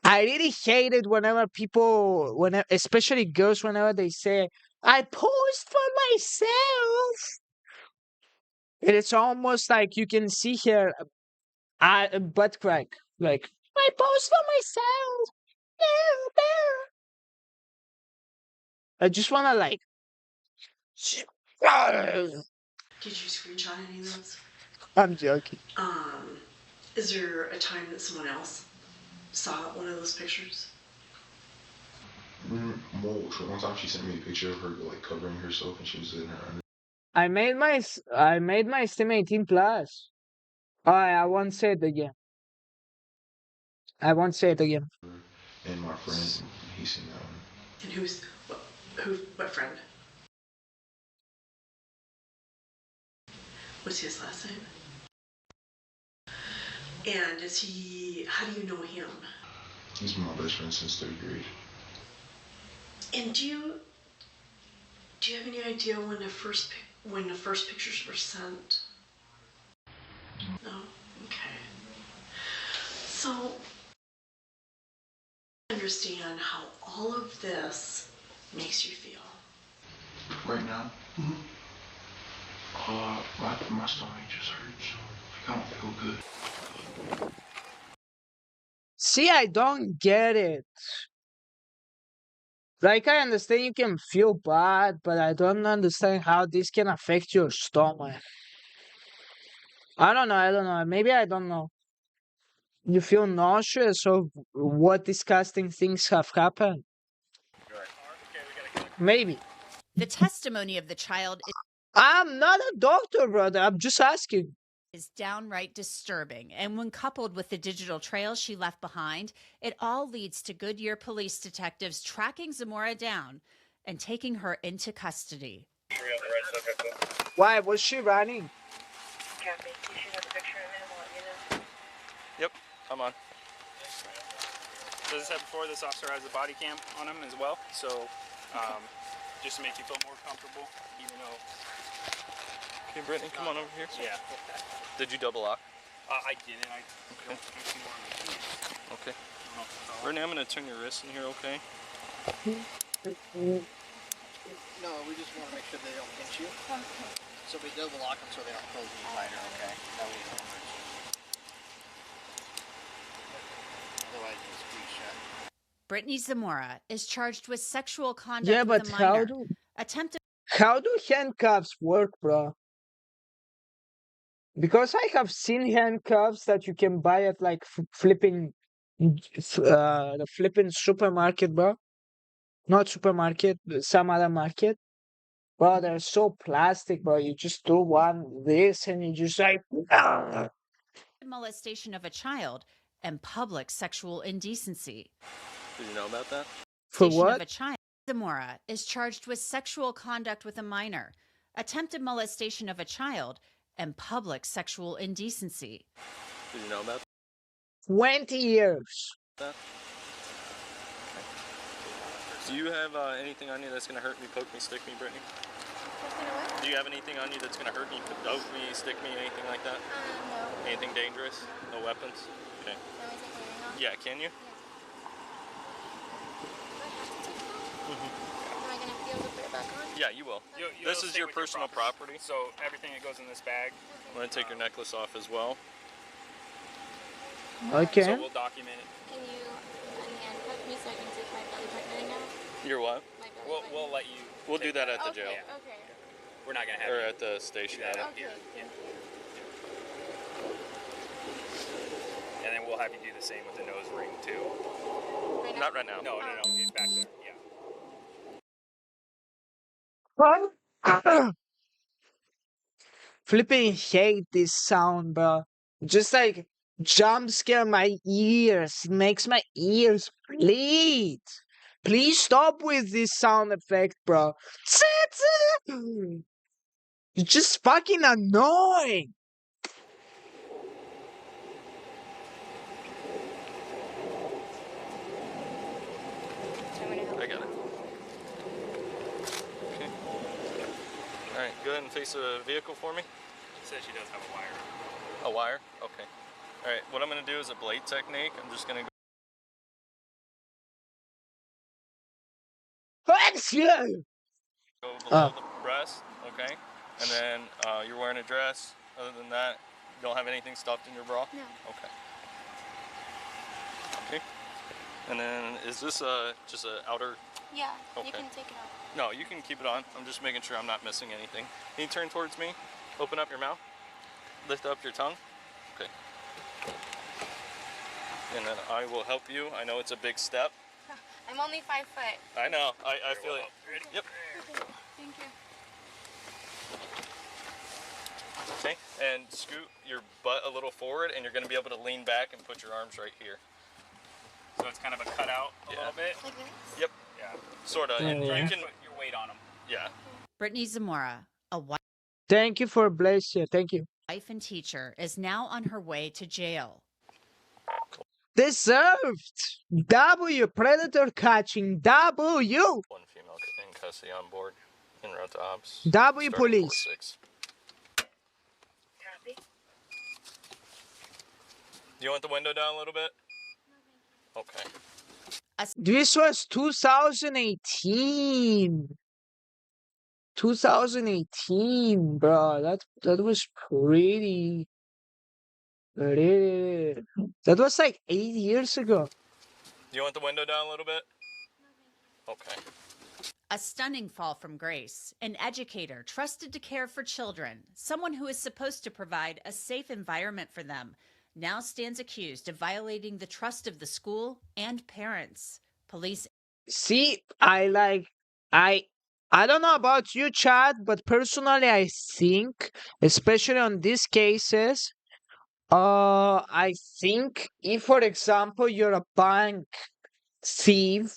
I really hate it whenever people, especially girls, whenever they say, "I post for myself." It's almost like you can see here butt crack. Like, "I post for myself." I just want to like. Did you screenshot any of those? I'm joking. Is there a time that someone else saw one of those pictures? One time she sent me a picture of her like covering herself, and she was in her under. I made my stream 18 plus. I won't say it again. And my friend, he's seen that one. And what friend? What's his last name? And how do you know him? He's been my best friend since 3rd grade. And do you have any idea when the first pictures were sent? No? Okay. So, I understand how all of this makes you feel. Right now? My stomach just hurts. Like, I don't feel good. See, I don't get it. Like, I understand you can feel bad, but I don't understand how this can affect your stomach. I don't know. Maybe I don't know. You feel nauseous, or what disgusting things have happened? Maybe. The testimony of the child I'm not a doctor, brother. I'm just asking. Is downright disturbing, and when coupled with the digital trail she left behind, it all leads to Goodyear police detectives tracking Zamora down and taking her into custody. Why was she running? Yep, I'm on. So as I said before, this officer has a body cam on him as well, so just to make you feel more comfortable, even though... Okay, Brittany, come on over here. Yeah. Did you double lock? I didn't. I don't see more on my keys. Okay. Brittany, I'm going to turn your wrist in here, okay? No, we just want to make sure they don't pinch you. Okay. So we double lock them so they don't close any tighter, okay? That way you don't hurt you. Otherwise, you squeeze shut. Brittany Zamora is charged with sexual conduct Yeah, but with a minor. how do handcuffs work, bro? Because I have seen handcuffs that you can buy at like the flipping supermarket, bro. Not supermarket, some other market. bro, they're so plastic, bro. You just do one this and you just like, "Ah." Molestation of a child and public sexual indecency. Did you know about that? For Molestation what? of a child. Zamora is charged with sexual conduct with a minor, attempted molestation of a child, and public sexual indecency. Did you know about 20 years. that? Do you have anything on you that's gonna hurt me, poke me, stick me, Brittany? Do you have anything on you that's gonna hurt me, poke me, stick me, anything like that? No. Anything dangerous? No weapons? Okay. Can we take everything off? Yeah, can you? Am I gonna be able to put it back on? Yeah, you will. This is your personal property. So everything that goes in this bag. I'm gonna take your necklace off as well. Okay. So we'll document it. Can you unhandcuff me so I can take my belly button in now? You're what? My belly We'll button? let you. We'll do that at the jail. Okay. We're not gonna have Or you at the do station. that yeah. up here. Yeah. And then we'll have you do the same with the nose ring too. Not right now. No, it's back there. Yeah. Flipping hate this sound, bro. Just like jump scare my ears. It makes my ears bleed. Please stop with this sound effect, bro. It's just fucking annoying. I got it. Okay. Alright, go ahead and face the vehicle for me. She says she does have a wire. A wire? Okay. Alright, what I'm going to do is a blade technique. I'm just going to go below the breast, okay? And then you're wearing a dress. Other than that, you don't have anything stuffed in your bra? No. Okay. Okay. And then is this just an outer? Yeah, Okay. you can take it off. No, you can keep it on. I'm just making sure I'm not missing anything. Can you turn towards me? Open up your mouth. Lift up your tongue. Okay. And then I will help you. I know it's a big step. I'm only 5 foot. I know. I feel it. Yep. Okay, thank you. Okay. And scoot your butt a little forward, and you're going to be able to lean back and put your arms right here. So it's kind of a cutout a little bit. Like this? Yep. Yeah. Sort of. And you You can. put your weight on them. Yeah. Brittany Zamora, a Thank you for blessing. Thank you. wife and teacher, is now on her way to jail. Deserved. W. Predator catching. W. One female in custody on board. En route to ops. W Starting police. 4-6. Do you want the window down a little bit? Okay. This was 2018. 2018, bro. That was pretty. That was like 8 years ago. Do you want the window down a little bit? Okay. A stunning fall from grace. An educator trusted to care for children, someone who is supposed to provide a safe environment for them, now stands accused of violating the trust of the school and parents. Police. See, I don't know about you, Chad, but personally, I think, especially on these cases, I think if, for example, you're a bank thief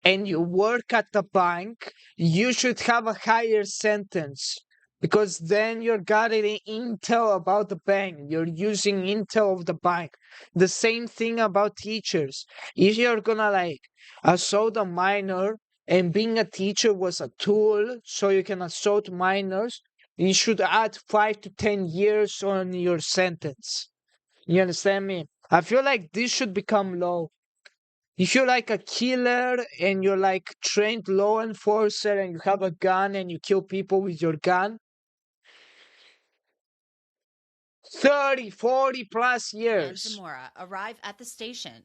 and you work at the bank, you should have a higher sentence because then you're getting intel about the bank. You're using intel of the bank. The same thing about teachers. If you're gonna like assault a minor and being a teacher was a tool so you can assault minors, you should add 5 to 10 years on your sentence. You understand me? I feel like this should become law. If you're like a killer and you're like trained law enforcer and you have a gun and you kill people with your gun, 30, 40 plus and years. Zamora arrive at the station.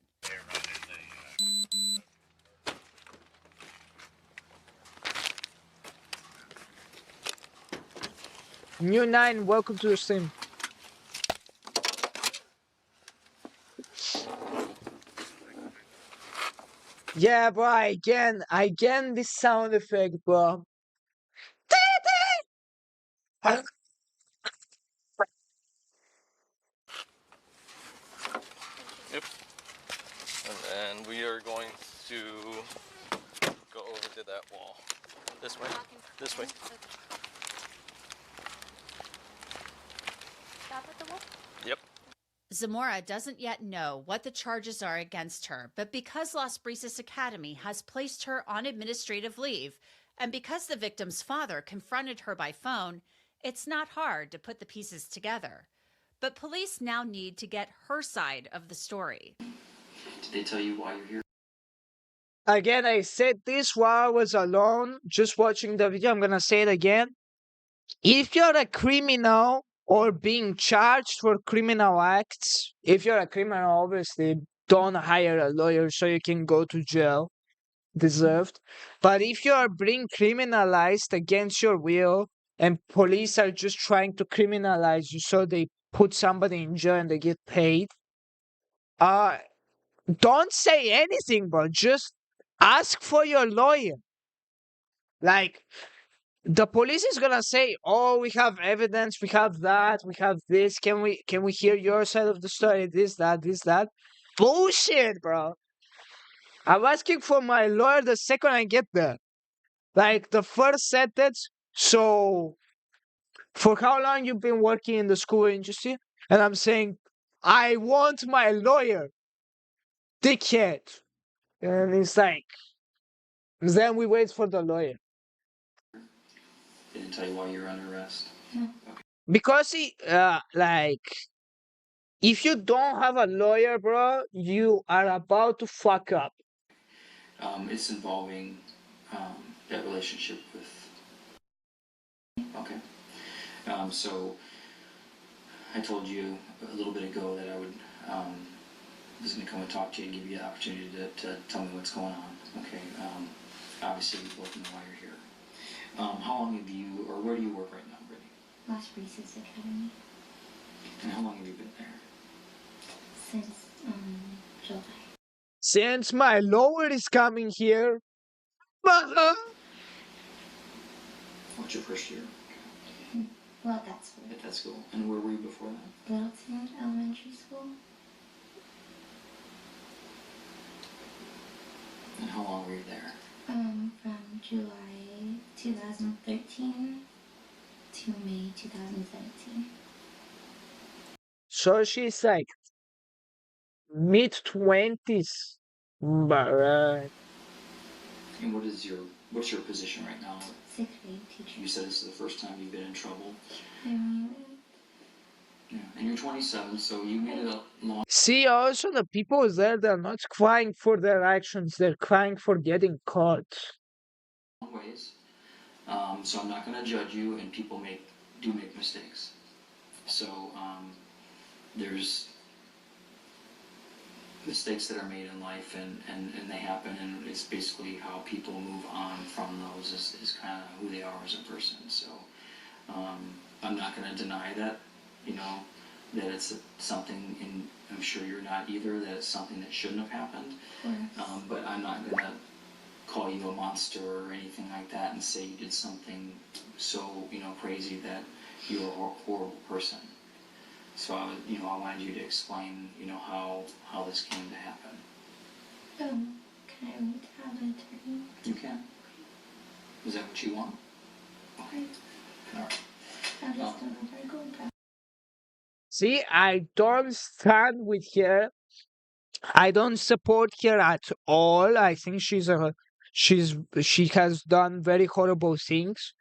New 9, welcome to the stream. Yeah, bro, again, this sound effect, bro. Yep. And then we are going to go over to that wall. This way. This way. Stop at the wall? Yep. Zamora doesn't yet know what the charges are against her, but because Las Brisas Academy has placed her on administrative leave, and because the victim's father confronted her by phone, it's not hard to put the pieces together. But police now need to get her side of the story. Did they tell you why you're here? Again, I said this while I was alone, just watching the video. I'm gonna say it again. If you're a criminal or being charged for criminal acts, if you're a criminal, obviously, don't hire a lawyer so you can go to jail. Deserved. But if you are being criminalized against your will and police are just trying to criminalize you so they put somebody in jail and they get paid, don't say anything, bro. Just ask for your lawyer. Like, the police is gonna say, "Oh, we have evidence, we have that, we have this. Can we hear your side of the story? This, that." Bullshit, bro. I'm asking for my lawyer the second I get there. Like the first sentence. So, for how long you've been working in the school industry? And I'm saying, I want my lawyer. Dickhead. And it's like, then we wait for the lawyer. They didn't tell you why you're under arrest? No. Because if you don't have a lawyer, bro, you are about to fuck up. It's involving that relationship with... Okay. So, I told you a little bit ago that I would... was going to come and talk to you and give you the opportunity to tell me what's going on. Okay. Obviously, we both know why you're here. How long have you, or where do you work right now, Brittany? Las Brisas Academy. And how long have you been there? Since July. Since my lawyer is coming here. What's your first year? Well, at that school. At that school. And where were you before that? Littleton Elementary School. And how long were you there? From July 2013 to May 2017. So she's like mid-20s. Right. And what's your position right now? Sixth grade teacher. You said this is the first time you've been in trouble. Yeah. And you're 27, so you made it a long... See, also the people there, they're not crying for their actions, they're crying for getting caught. ways. So I'm not going to judge you, and people do make mistakes. So there's mistakes that are made in life, and they happen, and it's basically how people move on from those is kind of who they are as a person. So I'm not going to deny that, that it's something, and I'm sure you're not either, that it's something that shouldn't have happened. But I'm not going to call you a monster or anything like that and say you did something so, crazy that you're a horrible person. So, I wanted you to explain, how this came to happen. Can I read out an attorney? You can. Is that what you want? Okay. All right. I just don't know if I go back. See, I don't stand with her. I don't support her at all. I think she has done very horrible things.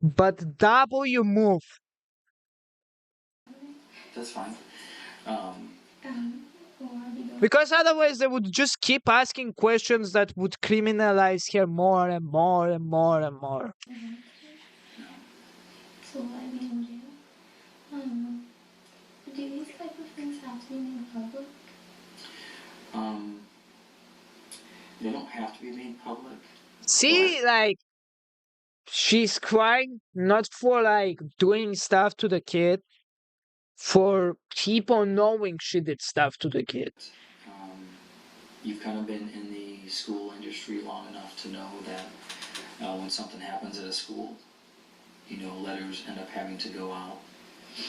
But W move. That's fine. Because otherwise they would just keep asking questions that would criminalize her more and more and more and more. So what I mean, do these type of things have to be made public? They don't have to be made public. See, she's crying not for doing stuff to the kid, for people knowing she did stuff to the kid. You've kind of been in the school industry long enough to know that when something happens at a school, letters end up having to go out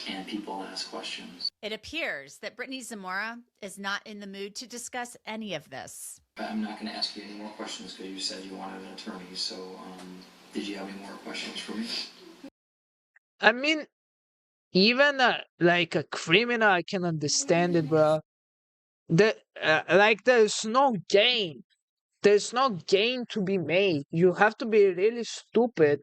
and people ask questions. It appears that Brittany Zamora is not in the mood to discuss any of this. I'm not going to ask you any more questions because you said you wanted an attorney. So, did you have any more questions for me? I mean, even like a criminal, I can understand it, bro. There's no gain. There's no gain to be made. You have to be really stupid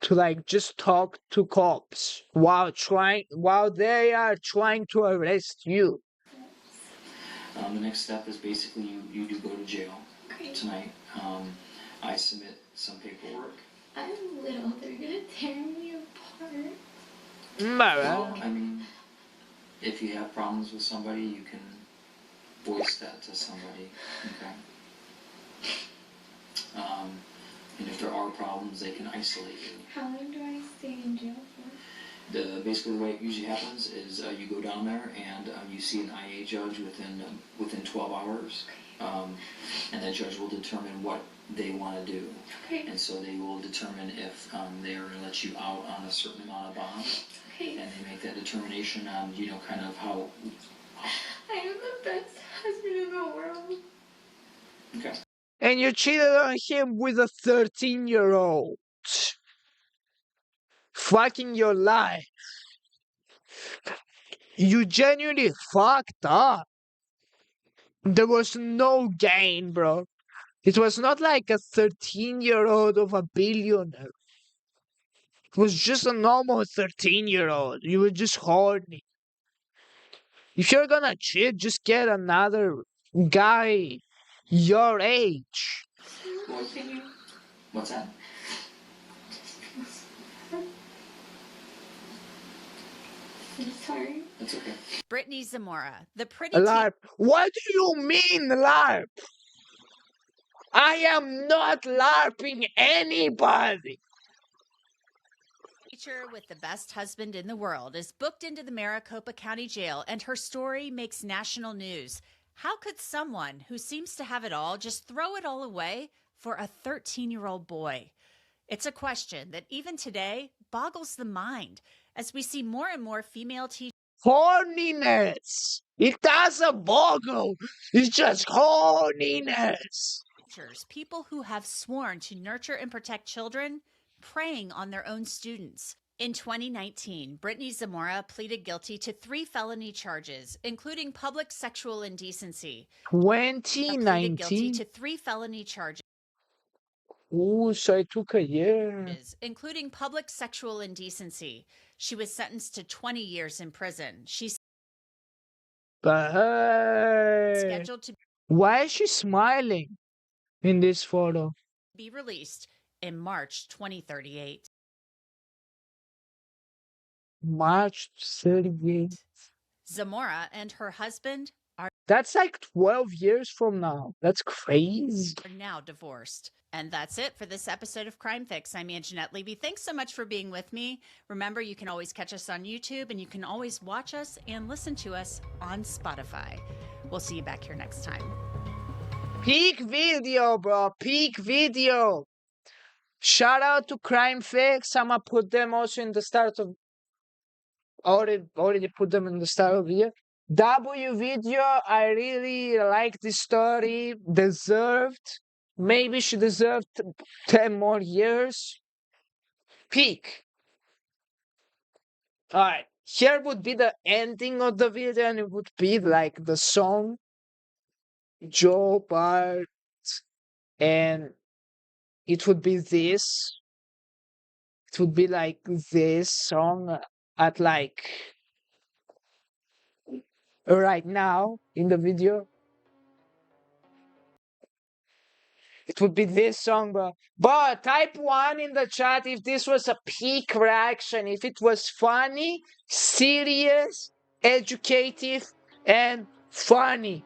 to like just talk to cops while they are trying to arrest you. The next step is basically you do go to jail tonight. I submit some paperwork. I'm little. They're gonna tear me apart. Well, I mean, if you have problems with somebody, you can voice that to somebody. Okay. And if there are problems, they can isolate you. How long do I stay in jail for? Basically, the way it usually happens is you go down there and you see an IA judge within 12 hours, and that judge will determine what they want to do. Okay. And so they will determine if they are going to let you out on a certain amount of bond, Okay. and they make that determination on kind of how. I am the best husband in the world. Okay. And you cheated on him with a 13-year-old. Fucking your life. You genuinely fucked up. There was no gain, bro. It was not like a 13-year-old of a billionaire. It was just a normal 13-year-old. You were just horny. If you're gonna cheat, just get another guy your age. What's that? I'm sorry. That's okay. Brittany Zamora, the pretty LARP. What do you mean, LARP? I am not LARPing anybody. teacher with the best husband in the world is booked into the Maricopa County Jail, and her story makes national news. How could someone who seems to have it all just throw it all away for a 13-year-old boy? It's a question that even today boggles the mind as we see more and more female teachers. Horniness. It doesn't boggle. It's just horniness. People who have sworn to nurture and protect children, preying on their own students. In 2019, Brittany Zamora pleaded guilty to 3 felony charges, including public sexual indecency. 2019. Pleaded guilty to 3 felony charges. Ooh, so it took a year. Including public sexual indecency. She was sentenced to 20 years in prison. She's But hey, scheduled to why is she smiling in this photo? be released in March 2038. March 38th. Zamora and her husband That's like 12 years from now. That's crazy. are now divorced. And that's it for this episode of Crime Fix. I'm Anjanette Levy. Thanks so much for being with me. Remember, you can always catch us on YouTube, and you can always watch us and listen to us on Spotify. We'll see you back here next time. Peak video, bro. Peak video. Shout out to Crime Fix. I'm gonna put them also in the start of. Already put them in the start of the year. W video. I really like this story. Deserved. Maybe she deserved 10 more years. Peak. Alright. Here would be the ending of the video, and it would be like the song Joe Bart, and it would be this. It would be like this song at like right now in the video. It would be this song, bro. But type 1 in the chat if this was a peak reaction, if it was funny, serious, educative, and funny.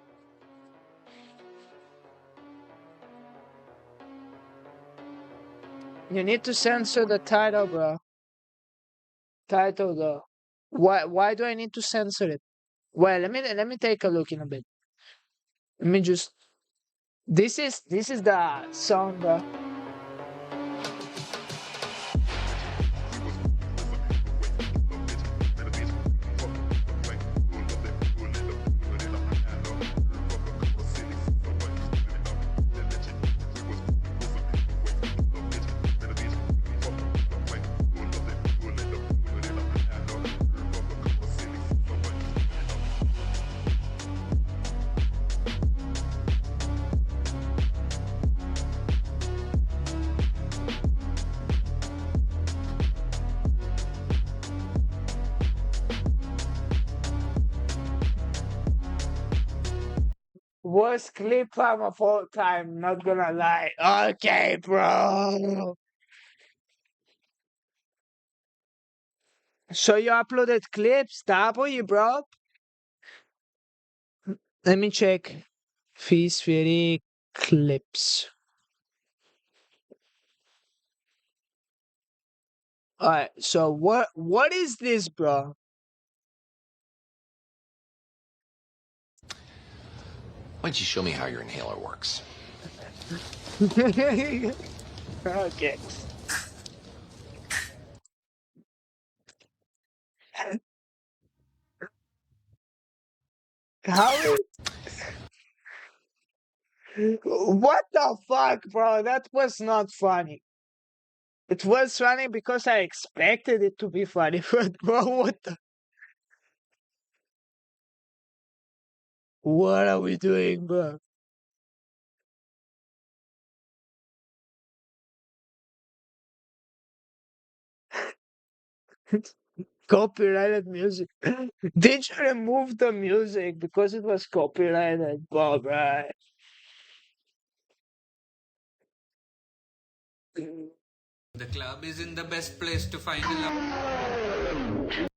You need to censor the title, bro. Title, though. Why do I need to censor it? Well, let me take a look in a bit. Let me just. This is the song, bro. Worst clip time of all time, not gonna lie. Okay, bro. So you uploaded clips, W, bro? Let me check. Fizz Fury clips. Alright, so what is this, bro? Why don't you show me how your inhaler works? Okay. How? What the fuck, bro? That was not funny. It was funny because I expected it to be funny, but bro, what the? What are we doing, bro? Copyrighted music. Did you remove the music because it was copyrighted, bro, right? The club is in the best place to find a love.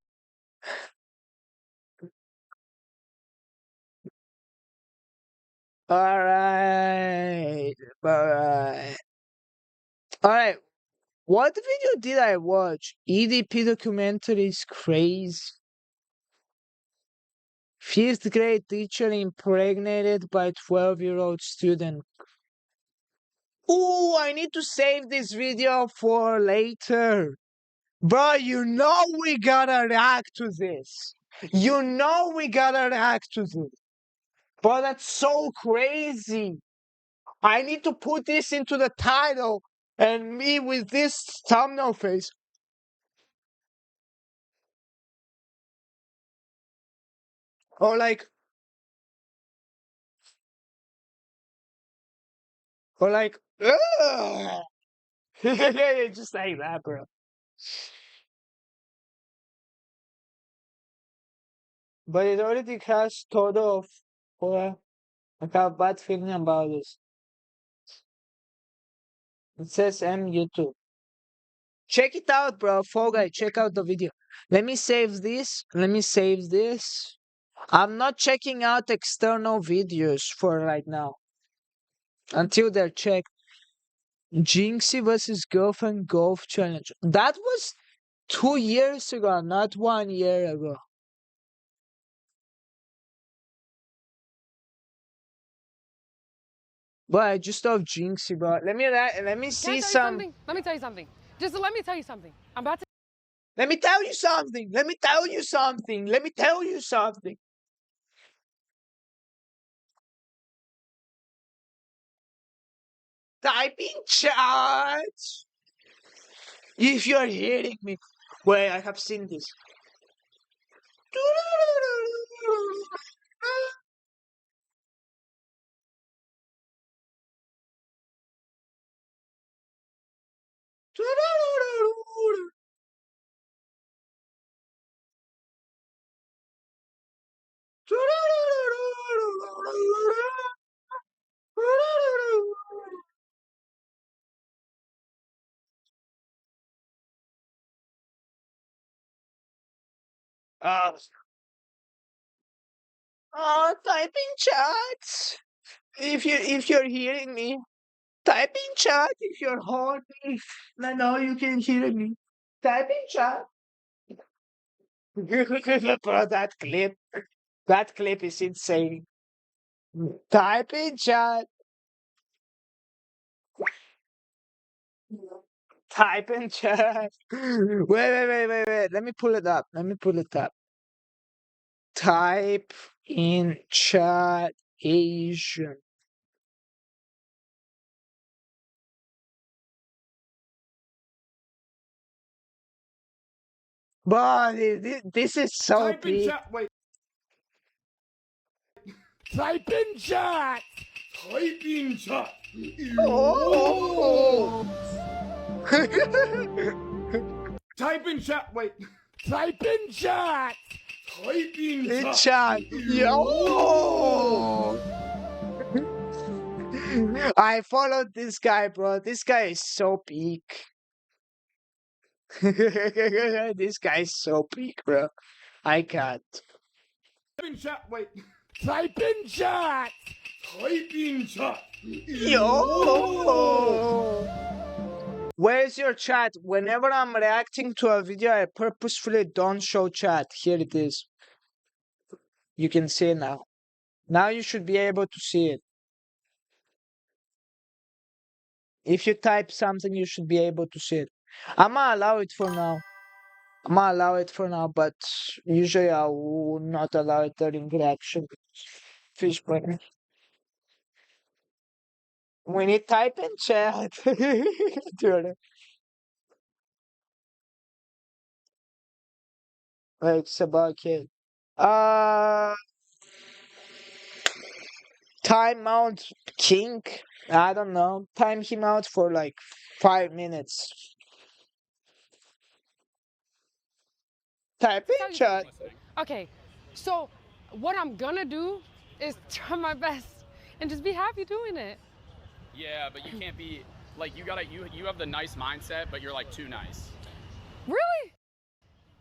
Alright. Alright. What video did I watch? EDP documentaries craze. 5th grade teacher impregnated by 12-year-old student. Ooh, I need to save this video for later. Bro, you know we gotta react to this. You know we gotta react to this. Bro, that's so crazy. I need to put this into the title and me with this thumbnail face. Or like, ugh. Just like that, bro. But it already has total of, I have a bad feeling about this. It says YouTube. Check it out, bro. Fall Guy, check out the video. Let me save this. I'm not checking out external videos for right now. Until they're checked. Jinxie versus Girlfriend Golf Challenge. That was 2 years ago, not 1 year ago. But I just love Jinxie, bro. Let me see some. Let me tell you something. Just let me tell you something. I'm about to. Let me tell you something. Let me tell you something. Let me tell you something. Type in chat if you're hearing me. Wait, I have seen this. Type in chat if you're hearing me. Type in chat if you're horny. I know you can hear me. Type in chat. Bro, that clip is insane. Type in chat. Type in chat. Wait. Let me pull it up. Type in chat Asian. But this is so Type in chat. Wait. Type in chat. Type in chat. Oh. Type in chat. Wait. Type in chat. Type in In chat. chat. Yo. I followed this guy, bro. This guy is so peak. This guy is so peak, bro. I can't. Type in chat. Wait. Type in chat. Type in chat. Yo! Where's your chat? Whenever I'm reacting to a video, I purposefully don't show chat. Here it is. You can see it now. Now you should be able to see it. If you type something, you should be able to see it. I'm gonna allow it for now. But usually I will not allow it during reaction. Fish brain. When you type in chat, dude. Like Sabaki. Time out King. I don't know. Time him out for like 5 minutes. Type in chat. Okay, so what I'm gonna do is try my best and just be happy doing it. Yeah, but you can't be like you have the nice mindset, but you're like too nice. Really?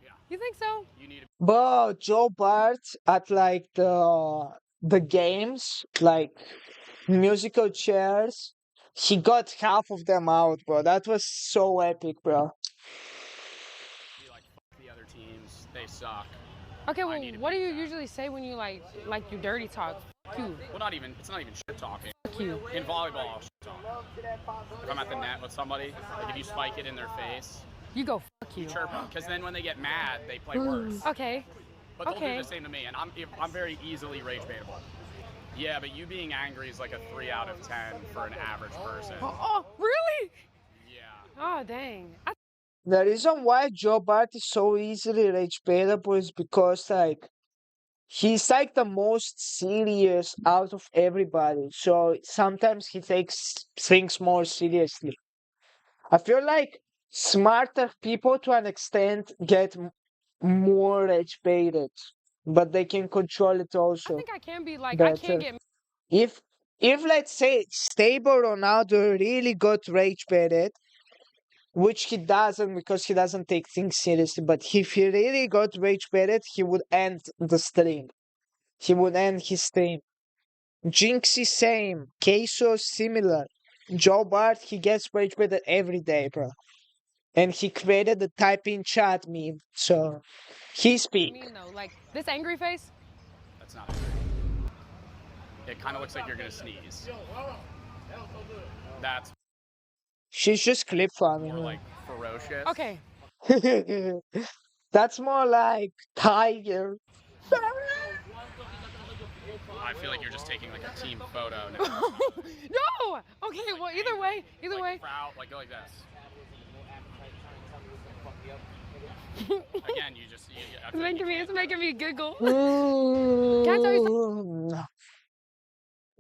Yeah. You think so? You need to But Joe Bart at like the games, like musical chairs, he got half of them out, bro. That was so epic, bro. be like fuck the other teams. They suck. Okay, well, what do you usually say when you like you dirty talk? Fuck you. Well, it's not even shit talking. Fuck you. In volleyball, I'll shit talk. If I'm at the net with somebody, like if you spike it in their face, You go fuck you. you chirp them, because then when they get mad, they play worse. Okay. But they'll Okay. do the same to me, and I'm very easily rage baitable. Yeah, but you being angry is like a 3 out of 10 for an average person. Oh, really? Yeah. Oh, dang. The reason why Joe Bart is so easily rage baitable is because like he's like the most serious out of everybody. So sometimes he takes things more seriously. I feel like smarter people to an extent get more rage baited, but they can control it also I think I can be like, I better. can't get. If let's say stable Ronaldo really got rage baited, which he doesn't because he doesn't take things seriously, but if he really got rage baited, he would end the stream. He would end his stream. Jinxie same, Queso similar. Joe Bart, he gets rage baited every day, bro. And he created the type in chat meme, so he's I peak. mean, though, like this angry face. That's not angry. It kind of looks like you're gonna sneeze. That's She's just clip farming. more like ferocious. Okay. That's more like Tiger. I feel like you're just taking like a team photo now. No. Okay. Well, either way. Proud, like go like this. Again, you just. It's making me giggle. Can I tell you something?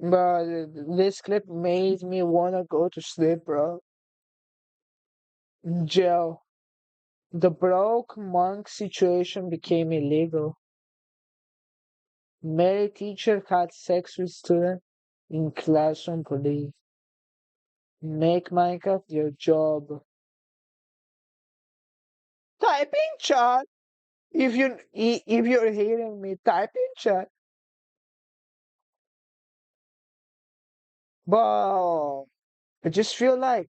But this clip made me wanna go to sleep, bro. Joe, the broke monk situation became illegal. Mary teacher had sex with student in class on police. Make Minecraft your job. Type in chat. If you're hearing me, type in chat. But I just feel like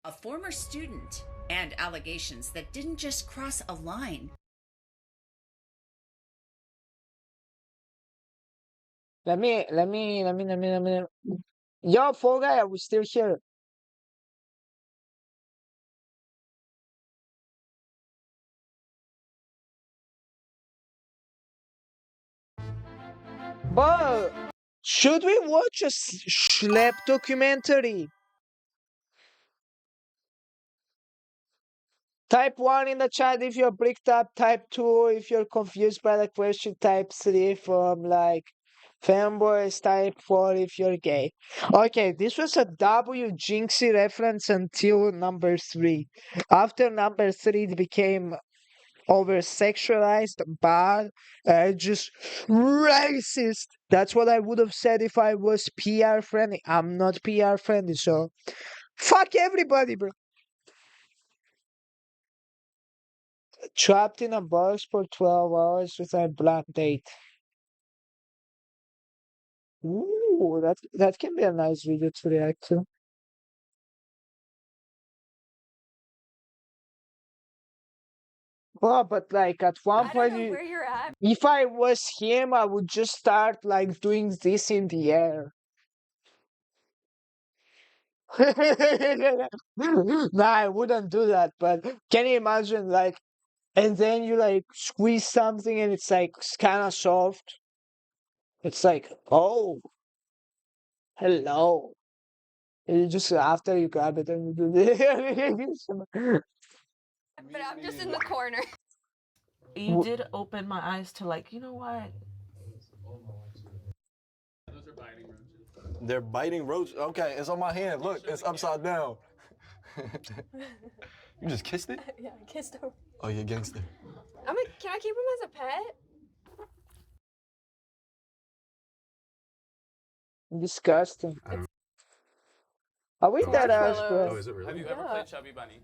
A former student and allegations that didn't just cross a line. let me. Yo, Fall Guy, are we still here? But should we watch a Schlep documentary? Type 1 in the chat if you're bricked up. Type 2 if you're confused by the question. Type 3 from like fanboys. Type 4 if you're gay. Okay, this was a W Jinxie reference until number 3. After number 3, it became over sexualized, bad, just racist. That's what I would have said if I was PR friendly. I'm not PR friendly, so fuck everybody, bro. Trapped in a box for 12 hours with a black date. Ooh, that can be a nice video to react to. Well, but like at one point, you're at. if I was him, I would just start like doing this in the air. Nah, I wouldn't do that. But can you imagine, like, and then you like squeeze something and it's like kind of soft. It's like, oh, hello. And you just after you grab it and you do this. But I'm just in the corner. You did open my eyes to like, you know what? They're biting roaches. Okay, it's on my hand. Look, it's upside down. You just kissed it? Yeah, I kissed him. Oh, you're a gangster. Can I keep him as a pet? Disgusting. Are we that ass, bro? Oh, is it really? Have you ever played Chubby Bunny?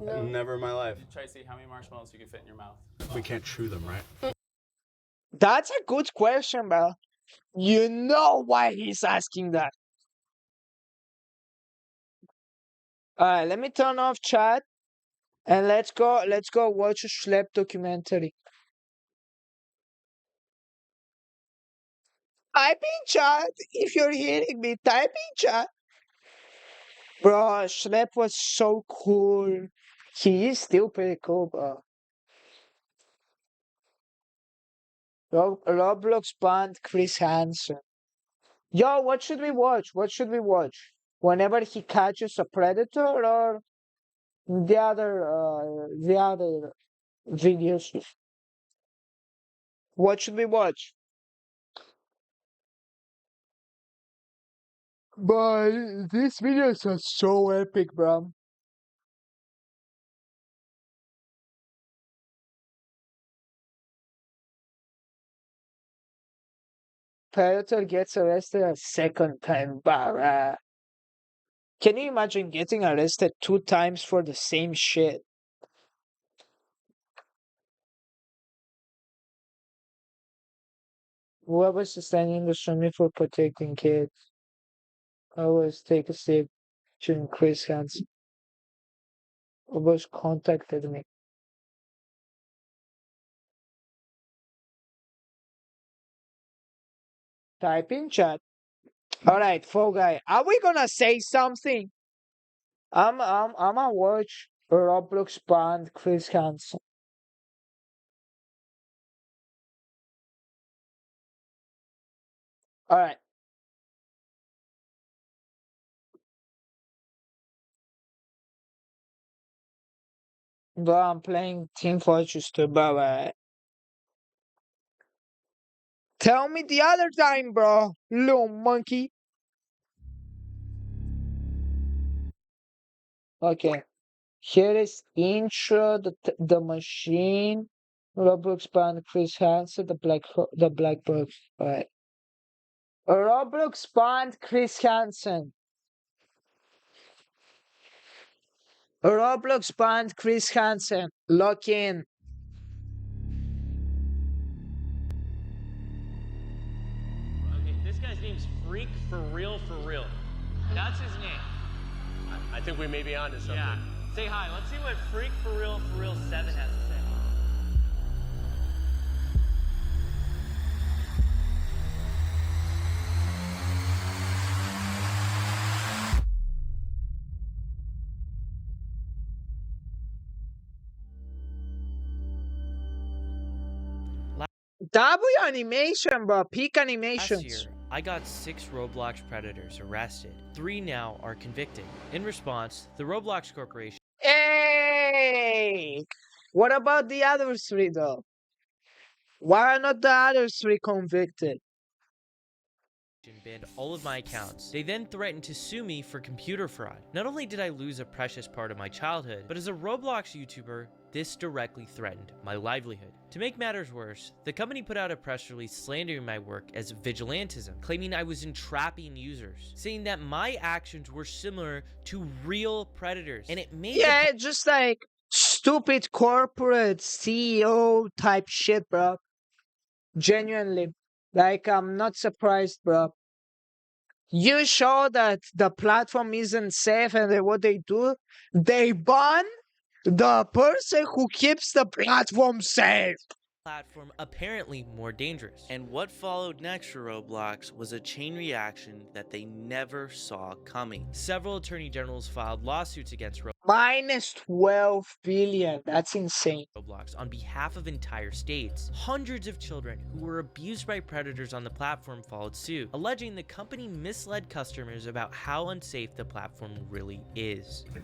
No. Never in my life. Try to see how many marshmallows you can fit in your mouth. We can't chew them, right? That's a good question, bro. You know why he's asking that. Alright, let me turn off chat and let's go watch a Schlepp documentary. Type in chat if you're hearing me. Type in chat. Bro, Schlepp was so cool. He is still pretty cool, bro. Roblox banned Chris Hansen. Yo, what should we watch? What should we watch? Whenever he catches a predator or the other videos? What should we watch? But these videos are so epic, bro. Predator gets arrested a second time, bruh. Can you imagine getting arrested 2 times for the same shit? Whoever's standing in the swimming for protecting kids. Always take a sip. Chris Hansen. Whoever's contacted me. Type in chat. Alright, Fall Guy. Are we gonna say something? I'm gonna watch Roblox band Chris Hansen. Alright. But I'm playing Team Fortress 2, bye. Tell me the other time, bro, little monkey. Okay. Here is intro, the machine, Roblox band Chris Hansen, the black box. Alright. Roblox band Chris Hansen. Roblox band Chris Hansen. Lock in. Okay, this guy's name's Freak for real, for real. That's his name. I think we may be onto something. Yeah. Say hi. Let's see what Freak for real, 7 has to say. W animation, bro. Peak Last animations. year, I got 6 Roblox predators arrested. 3 now are convicted. In response, the Roblox Corporation. Hey! What about the other 3, though? Why are not the other 3 convicted? banned all of my accounts. They then threatened to sue me for computer fraud. Not only did I lose a precious part of my childhood, but as a Roblox YouTuber, this directly threatened my livelihood. To make matters worse, the company put out a press release slandering my work as vigilantism, claiming I was entrapping users, saying that my actions were similar to real predators, and it made just like stupid corporate CEO type shit, bro. Genuinely. Like, I'm not surprised, bro. You show that the platform isn't safe, and then what they do, they ban the person who keeps the platform safe. platform apparently more dangerous. And what followed next for Roblox was a chain reaction that they never saw coming. Several attorney generals filed lawsuits against Minus 12 billion. That's insane. Roblox on behalf of entire states. Hundreds of children who were abused by predators on the platform followed suit, alleging the company misled customers about how unsafe the platform really is. The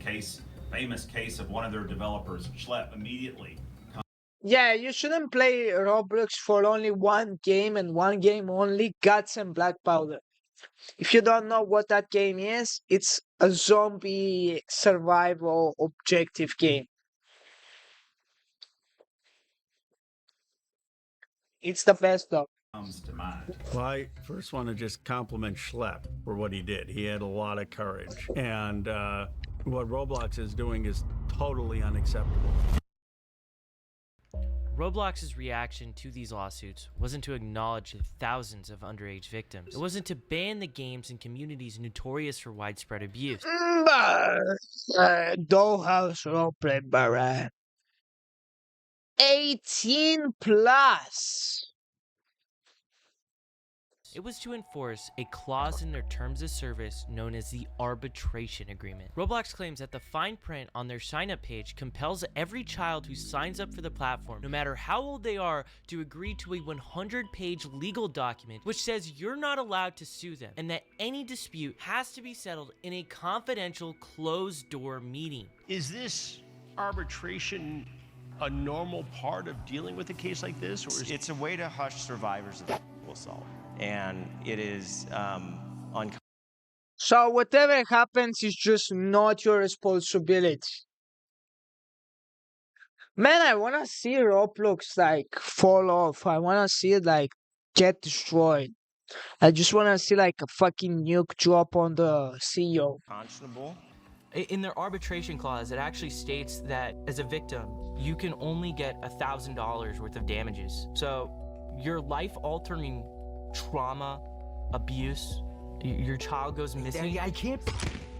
famous case of one of their developers, Schlep, immediately. Yeah, you shouldn't play Roblox for only one game and one game only, Guts and Black Powder. If you don't know what that game is, it's a zombie survival objective game. It's the best though. Comes to mind. Well, I first want to just compliment Schlep for what he did. He had a lot of courage. And what Roblox is doing is totally unacceptable. Roblox's reaction to these lawsuits wasn't to acknowledge the thousands of underage victims. It wasn't to ban the games in communities notorious for widespread abuse. Dollhouse roleplay, Barat. 18 plus. It was to enforce a clause in their terms of service known as the arbitration agreement. Roblox claims that the fine print on their sign-up page compels every child who signs up for the platform, no matter how old they are, to agree to a 100-page legal document which says you're not allowed to sue them, and that any dispute has to be settled in a confidential, closed-door meeting. Is this arbitration a normal part of dealing with a case like this, or is it's a way to hush survivors of sexual assault, and it is So whatever happens is just not your responsibility. Man, I wanna see Roblox like fall off. I wanna see it like get destroyed. I just wanna see like a fucking nuke drop on the CEO. Conscionable. In their arbitration clause, it actually states that as a victim, you can only get $1,000 worth of damages. So your life-altering trauma, abuse, your child goes missing. I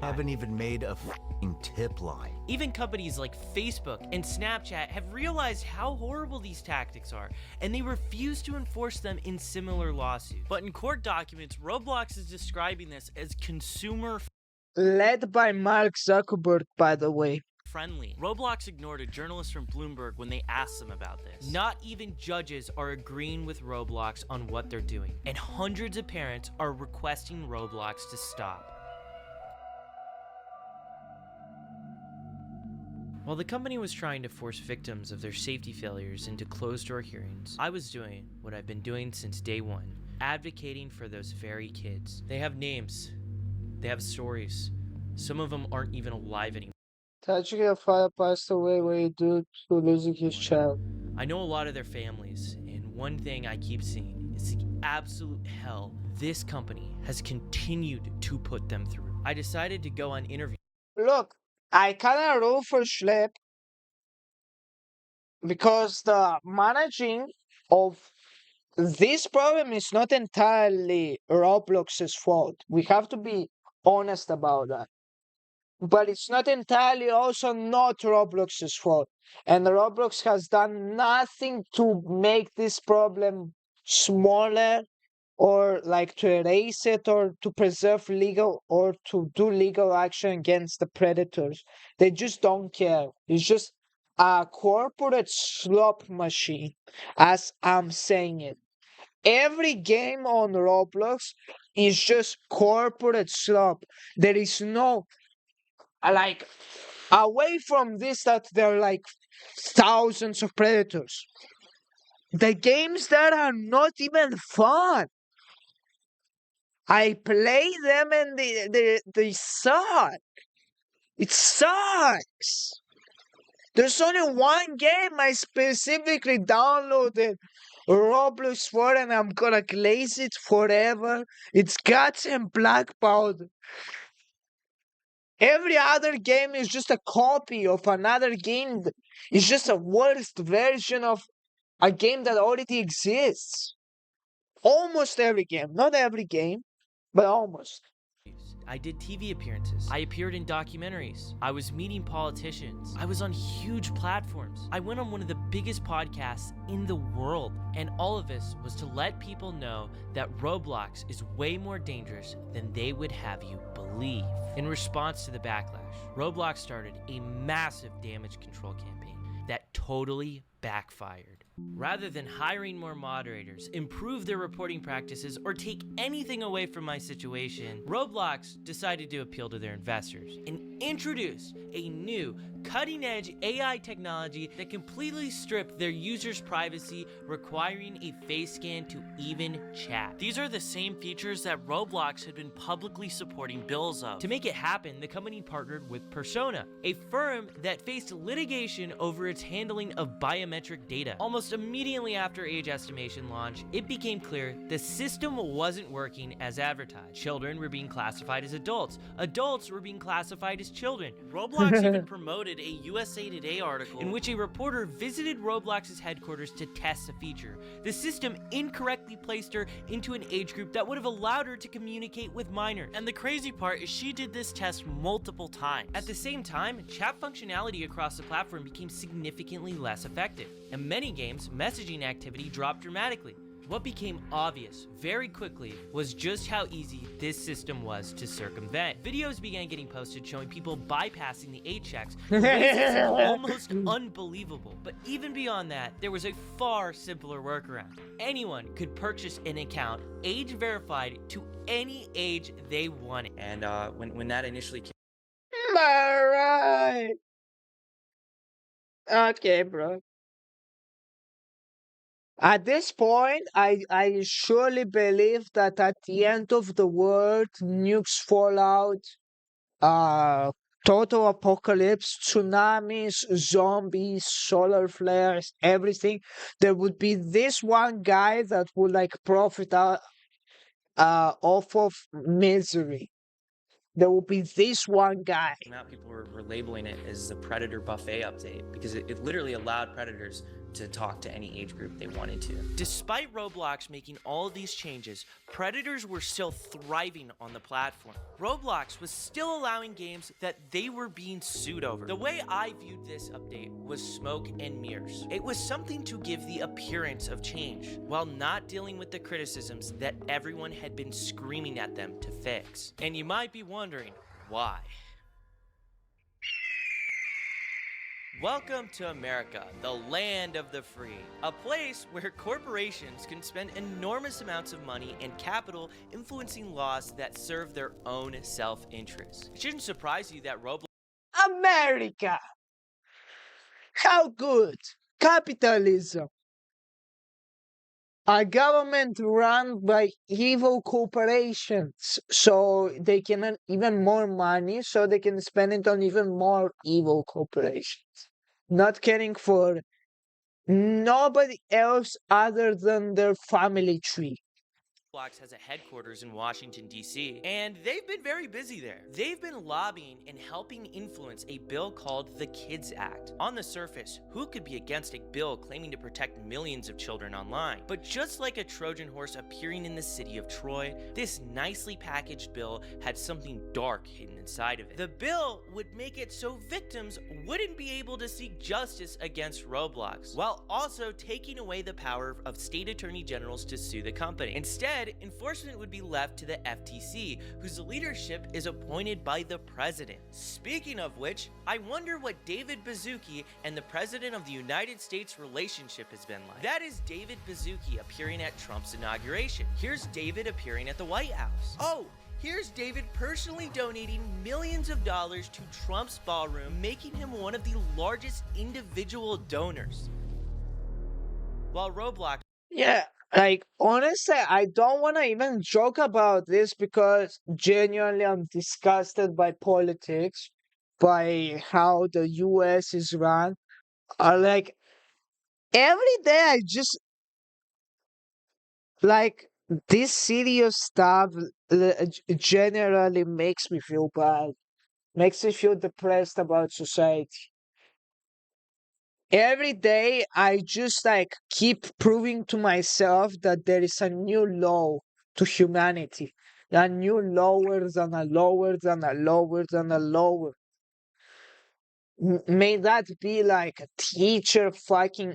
haven't even made a f***ing tip line. Even companies like Facebook and Snapchat have realized how horrible these tactics are, and they refuse to enforce them in similar lawsuits. But in court documents, Roblox is describing this as consumer led by Mark Zuckerberg, by the way. friendly. Roblox ignored a journalist from Bloomberg when they asked them about this. Not even judges are agreeing with Roblox on what they're doing, and hundreds of parents are requesting Roblox to stop. While the company was trying to force victims of their safety failures into closed-door hearings, I was doing what I've been doing since day one, advocating for those very kids. They have names. They have stories. Some of them aren't even alive anymore. Tragically, a father passed away due to losing his child. I know a lot of their families, and one thing I keep seeing is the absolute hell this company has continued to put them through. I decided to go on interview. Look, I kinda root for Schlep because the managing of this problem is not entirely Roblox's fault. We have to be honest about that. But it's not entirely also not Roblox's fault. And Roblox has done nothing to make this problem smaller or like to erase it or to preserve legal or to do legal action against the predators. They just don't care. It's just a corporate slop machine, as I'm saying it. Every game on Roblox is just corporate slop. There is no, like, away from this that there are like thousands of predators. The games that are not even fun. I play them and they suck. It sucks. There's only one game I specifically downloaded Roblox for, and I'm gonna glaze it forever. It's Guts and Black Powder. Every other game is just a copy of another game. It's just a worst version of a game that already exists. Almost every game. Not every game, but almost. I did TV appearances. I appeared in documentaries. I was meeting politicians. I was on huge platforms. I went on one of the biggest podcasts in the world. And all of this was to let people know that Roblox is way more dangerous than they would have you believe. In response to the backlash, Roblox started a massive damage control campaign that totally backfired. Rather than hiring more moderators, improve their reporting practices, or take anything away from my situation, Roblox decided to appeal to their investors and introduce a new cutting-edge AI technology that completely stripped their users' privacy, requiring a face scan to even chat. These are the same features that Roblox had been publicly supporting bills of. To make it happen, the company partnered with Persona, a firm that faced litigation over its handling of biometric data. Almost immediately after age estimation launch, it became clear the system wasn't working as advertised. Children were being classified as adults. Adults were being classified as children. Roblox even promoted a USA Today article in which a reporter visited Roblox's headquarters to test the feature. The system incorrectly placed her into an age group that would have allowed her to communicate with minors. And the crazy part is she did this test multiple times. At the same time, chat functionality across the platform became significantly less effective. In many games, messaging activity dropped dramatically. What became obvious very quickly was just how easy this system was to circumvent. Videos began getting posted showing people bypassing the age checks in ways that seemed almost unbelievable. But even beyond that, there was a far simpler workaround. Anyone could purchase an account age verified to any age they wanted. And when that initially came, Alright. Okay, bro. At this point, I surely believe that at the end of the world, nukes fall out, total apocalypse, tsunamis, zombies, solar flares, everything, there would be this one guy that would like profit off of misery. There will be this one guy. out, people were labeling it as the Predator Buffet update because it literally allowed predators to talk to any age group they wanted to. Despite Roblox making all of these changes, predators were still thriving on the platform. Roblox was still allowing games that they were being sued over. The way I viewed this update was smoke and mirrors. It was something to give the appearance of change, while not dealing with the criticisms that everyone had been screaming at them to fix. And you might be wondering, why? Welcome to America, the land of the free. A place where corporations can spend enormous amounts of money and capital influencing laws that serve their own self-interest. It shouldn't surprise you that Roblox... America! How good! Capitalism! A government run by evil corporations, so they can earn even more money, so they can spend it on even more evil corporations. Not caring for nobody else other than their family tree. Roblox has a headquarters in Washington, D.C., and they've been very busy there. They've been lobbying and helping influence a bill called the Kids Act. On the surface, who could be against a bill claiming to protect millions of children online? But just like a Trojan horse appearing in the city of Troy, this nicely packaged bill had something dark hidden inside of it. The bill would make it so victims wouldn't be able to seek justice against Roblox, while also taking away the power of state attorney generals to sue the company. Instead, enforcement would be left to the FTC, whose leadership is appointed by the president. Speaking of which, I wonder what David Baszucki and the president of the United States relationship has been like. That is David Baszucki appearing at Trump's inauguration. Here's David appearing at the White House. Oh, here's David personally donating millions of dollars to Trump's ballroom, making him one of the largest individual donors. While Roblox... Yeah, Like, honestly, I don't want to even joke about this because genuinely I'm disgusted by politics, by how the US is run. Like, every day I just, like, this serious stuff generally makes me feel bad, makes me feel depressed about society. Every day I just like keep proving to myself that there is a new low to humanity, a new lower than a lower than a lower than a lower. May that be like a teacher fucking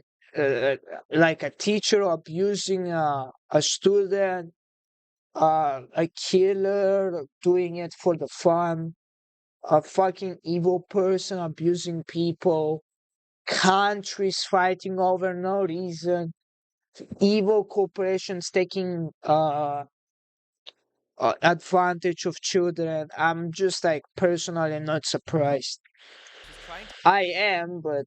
like a teacher abusing a student, a killer doing it for the fun, a fucking evil person abusing people, countries fighting over no reason, evil corporations taking advantage of children. I'm just like personally not surprised. I am, but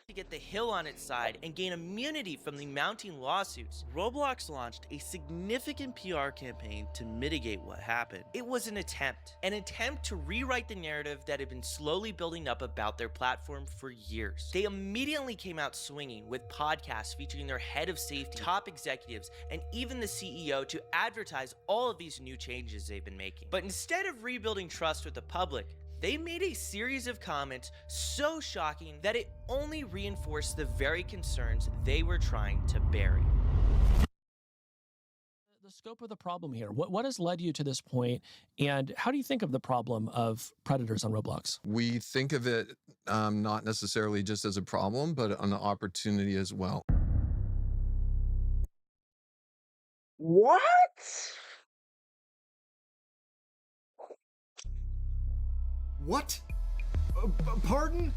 To get the Hill on its side and gain immunity from the mounting lawsuits, Roblox launched a significant PR campaign to mitigate what happened. It was an attempt to rewrite the narrative that had been slowly building up about their platform for years. They immediately came out swinging with podcasts featuring their head of safety, top executives, and even the CEO to advertise all of these new changes they've been making. But instead of rebuilding trust with the public, they made a series of comments so shocking that it only reinforced the very concerns they were trying to bury. The scope of the problem here, what has led you to this point, and how do you think of the problem of predators on Roblox? We think of it not necessarily just as a problem, but an opportunity as well. what? What? Pardon?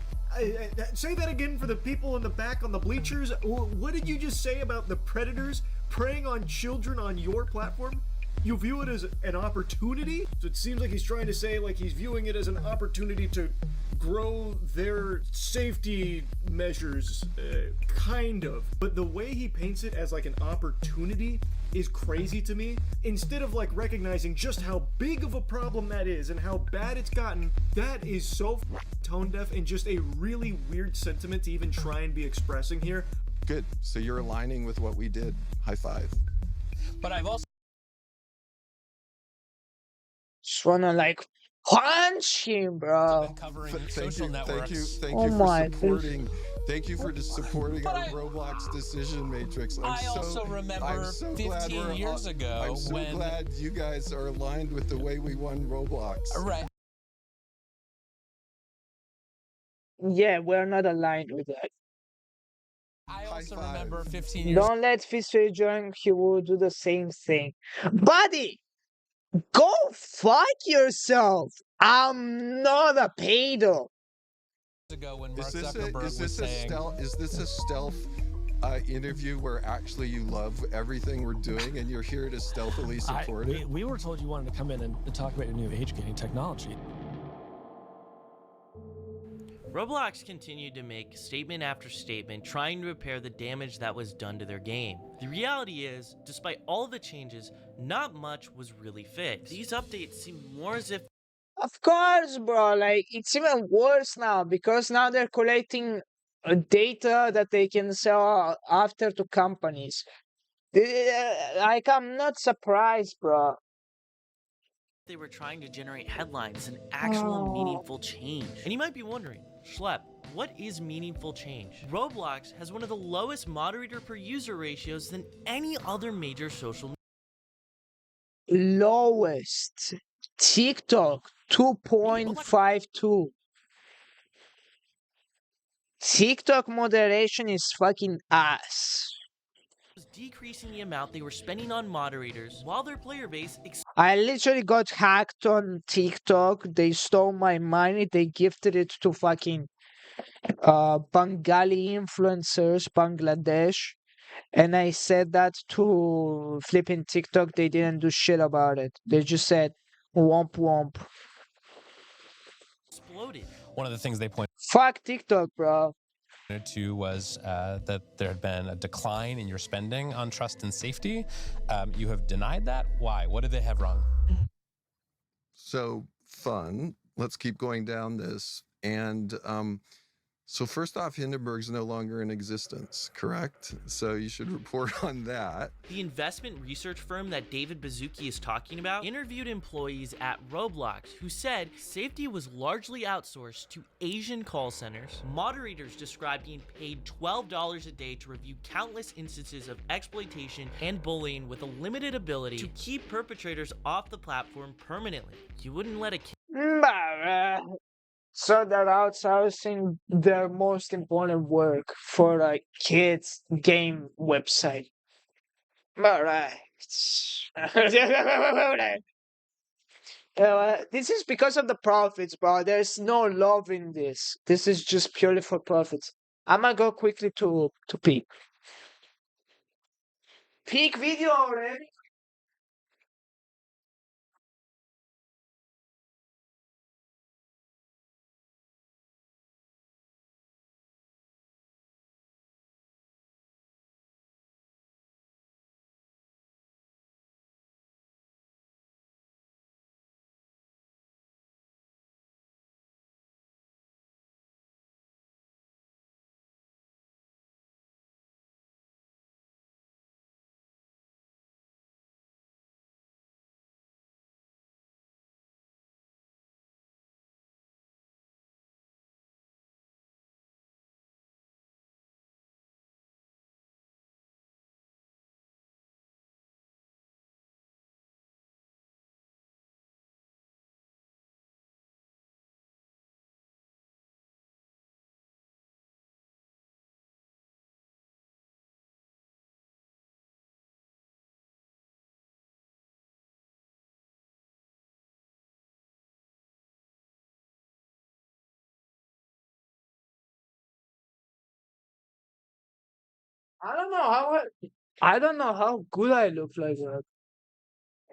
Say that again for the people in the back on the bleachers. What did you just say about the predators preying on children on your platform? You view it as an opportunity? So it seems like he's trying to say like he's viewing it as an opportunity to grow their safety measures, kind of. But the way he paints it as like an opportunity is crazy to me. Instead of like recognizing just how big of a problem that is and how bad it's gotten, that is so tone deaf and just a really weird sentiment to even try and be expressing here. Good. So you're aligning with what we did. High five. But I've also Just wanna like punch him, bro. covering Thank social you, networks. thank Oh you for my supporting. Thank you for just supporting But our I- Roblox decision matrix. I also remember 15 years ago I'm so when- glad you guys are aligned with the way we won Roblox. Right. Yeah, we're not aligned with that. I also remember 15 years Don't let Fisher join, he will do the same thing. Buddy, go fuck yourself. I'm not a pedo. ago when Mark Is this Zuckerberg was a saying, stealth interview where actually you love everything we're doing and you're here to stealthily support it? we were told you wanted to come in and talk about your new age-gating technology. Roblox continued to make statement after statement trying to repair the damage that was done to their game. The reality is, despite all the changes, not much was really fixed. These updates seem more as if Of course, bro. Like, it's even worse now because now they're collecting data that they can sell after to companies. Like, I'm not surprised, bro. they were trying to generate headlines and actual meaningful change. And you might be wondering, Schlep, what is meaningful change? Roblox has one of the lowest moderator per user ratios than any other major social Lowest. TikTok, 2.52. TikTok moderation is fucking ass. was decreasing the amount they were spending on moderators while their player base I literally got hacked on TikTok. They stole my money. They gifted it to fucking Bengali influencers, Bangladesh. And I said that to flipping TikTok. They didn't do shit about it. They just said, womp womp. exploded. One of the things they pointed Fuck TikTok, bro. to was that there had been a decline in your spending on trust and safety. You have denied that. Why? What did they have wrong? So fun. Let's keep going down this. And so first off, Hindenburg's no longer in existence, correct? So you should report on that. The investment research firm that David Baszucki is talking about interviewed employees at Roblox who said safety was largely outsourced to Asian call centers. Moderators described being paid $12 a day to review countless instances of exploitation and bullying with a limited ability to keep perpetrators off the platform permanently. You wouldn't let a kid. So they're outsourcing their most important work for a kids game website. Alright. This is because of the profits, bro. There's no love in this. This is just purely for profits. I'm gonna go quickly to peak. Peak video already? I don't know how good I look like that.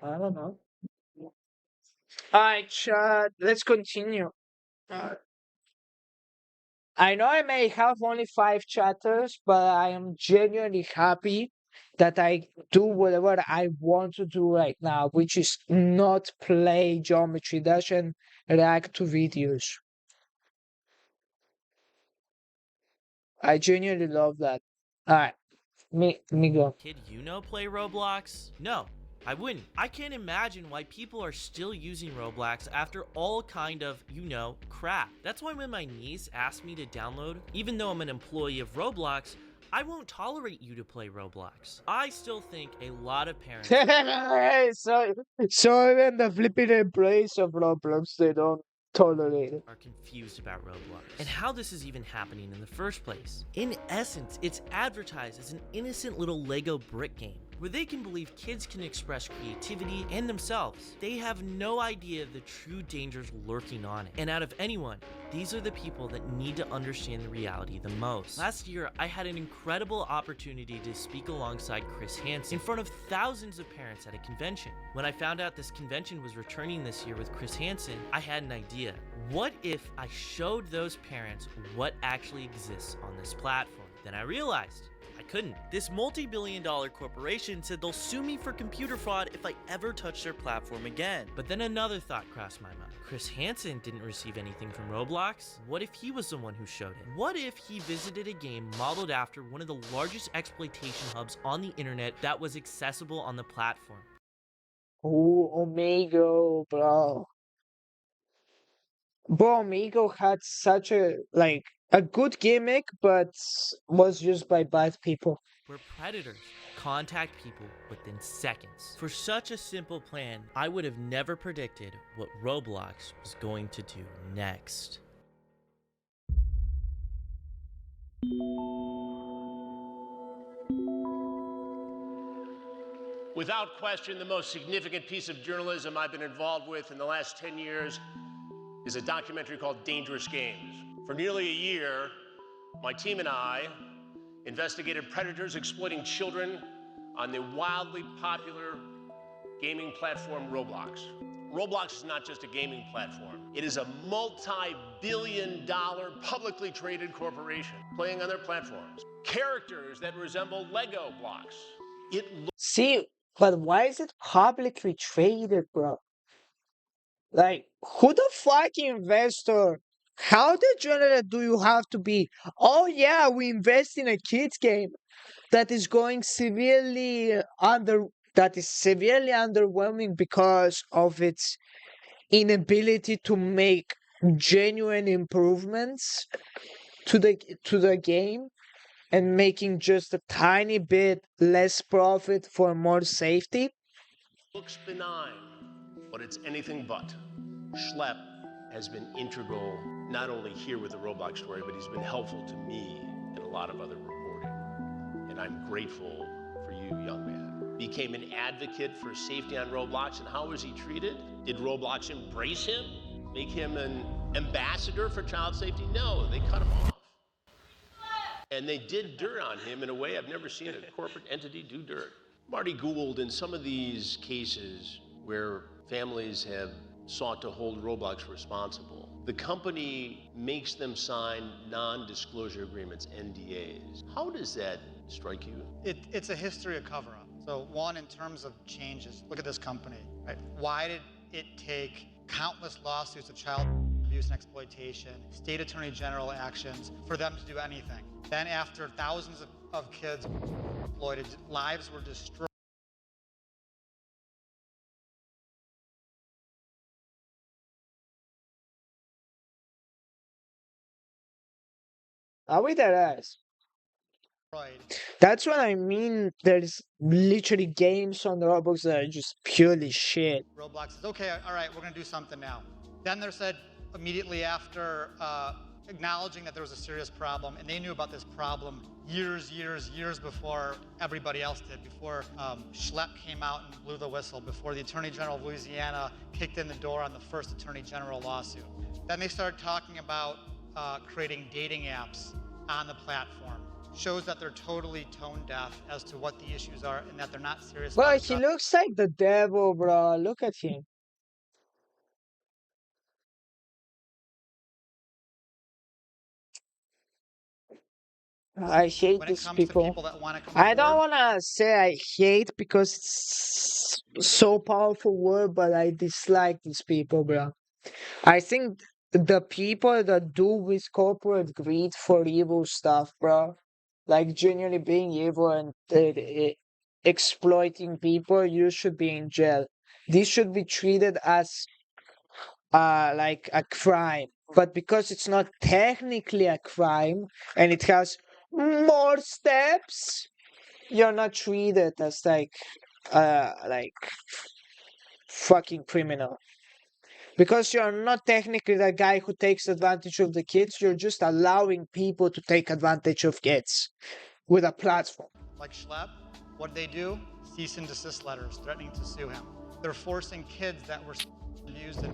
I don't know. Alright, chat. Let's continue. I know I may have only 5 chatters, but I am genuinely happy that I do whatever I want to do right now, which is not play Geometry Dash and react to videos. I genuinely love that. Alright, me go. Kid you know play Roblox? No, I wouldn't. I can't imagine why people are still using Roblox after all kind of, crap. That's why when my niece asked me to download, even though I'm an employee of Roblox, I won't tolerate you to play Roblox. I still think a lot of parents... so even the flipping employees of Roblox, they don't tolerate it. Are confused about Roblox and how this is even happening in the first place. In essence, it's advertised as an innocent little Lego brick game where they can believe kids can express creativity and themselves. They have no idea the true dangers lurking on it. And out of anyone, these are the people that need to understand the reality the most. Last year, I had an incredible opportunity to speak alongside Chris Hansen in front of thousands of parents at a convention. When I found out this convention was returning this year with Chris Hansen, I had an idea. What if I showed those parents what actually exists on this platform? Then I realized I couldn't. This multi-billion-dollar corporation said they'll sue me for computer fraud if I ever touch their platform again. But then another thought crossed my mind. Chris Hansen didn't receive anything from Roblox. What if he was the one who showed it? What if he visited a game modeled after one of the largest exploitation hubs on the internet that was accessible on the platform? Oh, Omegle, bro. Bro, Omegle had such a good gimmick, but was used by bad people. Where predators contact people within seconds. For such a simple plan, I would have never predicted what Roblox was going to do next. Without question, the most significant piece of journalism I've been involved with in the last 10 years is a documentary called Dangerous Games. For nearly a year, my team and I investigated predators exploiting children on the wildly popular gaming platform Roblox. Roblox is not just a gaming platform. It is a multi-billion-dollar publicly traded corporation playing on their platforms. Characters that resemble Lego blocks. See, but why is it publicly traded, bro? Like, who the fuck investor? How degenerate do you have to be? Oh yeah, we invest in a kids game that is going that is severely underwhelming because of its inability to make genuine improvements to the game and making just a tiny bit less profit for more safety. Looks benign, but it's anything but. Schlepp has been integral, not only here with the Roblox story, but he's been helpful to me and a lot of other reporting. And I'm grateful for you, young man. Became an advocate for safety on Roblox, and how was he treated? Did Roblox embrace him? Make him an ambassador for child safety? No, they cut him off. And they did dirt on him in a way I've never seen a corporate entity do dirt. Marty Gould, in some of these cases where families have sought to hold Roblox responsible, the company makes them sign non-disclosure agreements, NDAs. How does that strike you? It's a history of cover-up. So one, in terms of changes, look at this company, right? Why did it take countless lawsuits of child abuse and exploitation, state attorney general actions for them to do anything? Then after thousands of kids exploited, lives were destroyed. Are we that ass? That's what I mean. There's literally games on the Roblox that are just purely shit. Roblox says, okay, all right, we're gonna do something now. Then they said immediately after acknowledging that there was a serious problem, and they knew about this problem years before everybody else did, before Schlepp came out and blew the whistle, before the Attorney General of Louisiana kicked in the door on the first Attorney General lawsuit. Then they started talking about creating dating apps on the platform. Shows that they're totally tone deaf as to what the issues are and that they're not serious Bro, about he looks like the devil, bro. Look at him. I hate when it these comes people. to people that want to come I don't forward. want to say I hate because it's so powerful word, but I dislike these people, bro. I think the people that do with corporate greed for evil stuff, bro, like genuinely being evil and exploiting people, you should be in jail. This should be treated as like a crime. But because it's not technically a crime and it has more steps, you're not treated as like fucking criminal. Because you're not technically the guy who takes advantage of the kids, you're just allowing people to take advantage of kids with a platform. Like Schlepp, what they do? Cease and desist letters threatening to sue him. They're forcing kids that were abused,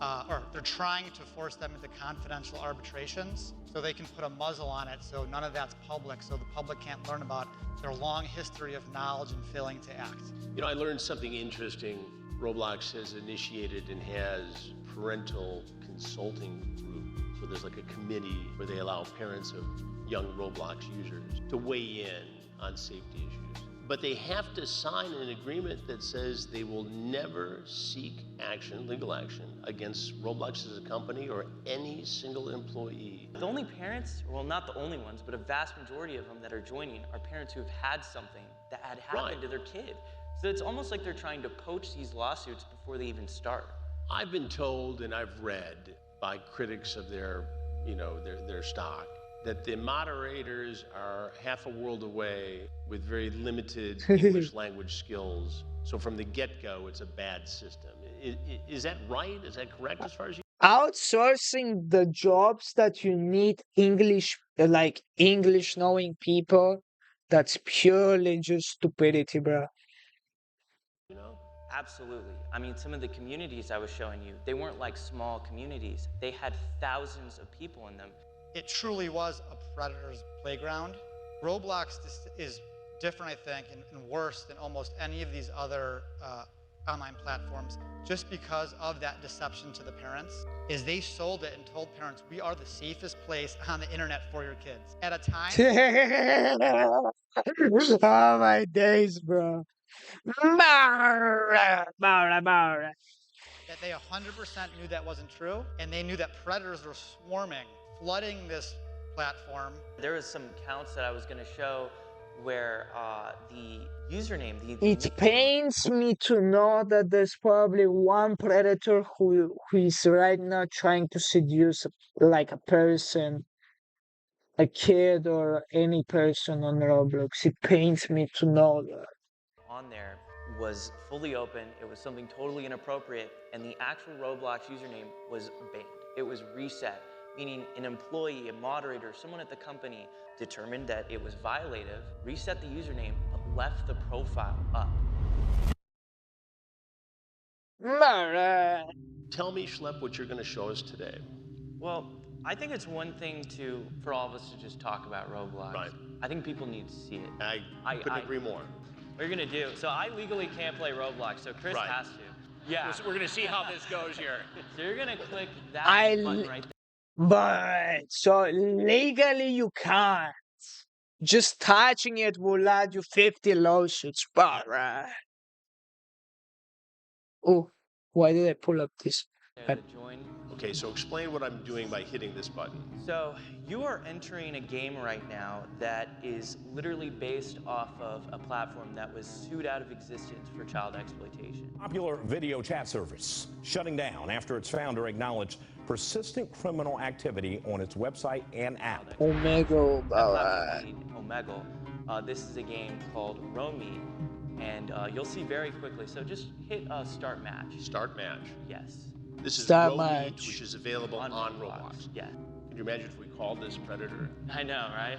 or they're trying to force them into confidential arbitrations so they can put a muzzle on it so none of that's public, so the public can't learn about their long history of knowledge and failing to act. You know, I learned something interesting. Roblox has initiated and has parental consulting group. So there's like a committee where they allow parents of young Roblox users to weigh in on safety issues. But they have to sign an agreement that says they will never seek action, legal action, against Roblox as a company or any single employee. The only parents, well, not the only ones, but a vast majority of them that are joining are parents who have had something that had happened to their kid. So it's almost like they're trying to poach these lawsuits before they even start. I've been told and I've read by critics of their stock that the moderators are half a world away with very limited English language skills. So from the get-go, it's a bad system. Is that right? Is that correct as far as you? Outsourcing the jobs that you need English knowing people, that's purely just stupidity, bro. You know? Absolutely. I mean, some of the communities I was showing you, they weren't like small communities. They had thousands of people in them. It truly was a predator's playground. Roblox is different, I think, and worse than almost any of these other online platforms just because of that deception to the parents is they sold it and told parents, we are the safest place on the internet for your kids. At a time Oh my days, bro. Maura. that they 100% knew that wasn't true, and they knew that predators were swarming, flooding this platform. There was some accounts that I was going to show where the username, It pains me to know that there's probably one predator who is right now trying to seduce like a person, a kid, or any person on Roblox. It pains me to know that. on there was fully open. It was something totally inappropriate, and the actual Roblox username was banned. It was reset, meaning an employee, a moderator, someone at the company determined that it was violative, reset the username, but left the profile up. Tell me, Schlepp, what you're going to show us today. Well, I think it's one thing for all of us to just talk about Roblox. Right. I think people need to see it. I couldn't agree more. What you're gonna do? So I legally can't play Roblox, so Chris Right. has to. Yeah. We're going to see how this goes here. So you're gonna click that I button right there. But so legally you can't. Just touching it will add you 50 lawsuits. But oh, why did I pull up this? The join. Okay, so explain what I'm doing by hitting this button. So you are entering a game right now that is literally based off of a platform that was sued out of existence for child exploitation. Popular video chat service shutting down after its founder acknowledged persistent criminal activity on its website and app. Omegle. Omegle. This is a game called Romy, and you'll see very quickly. So just hit start match. Start match. Yes. This is Start Romy, match. which is available on Roblox. Yeah. Could you imagine if we called this Predator I know, right?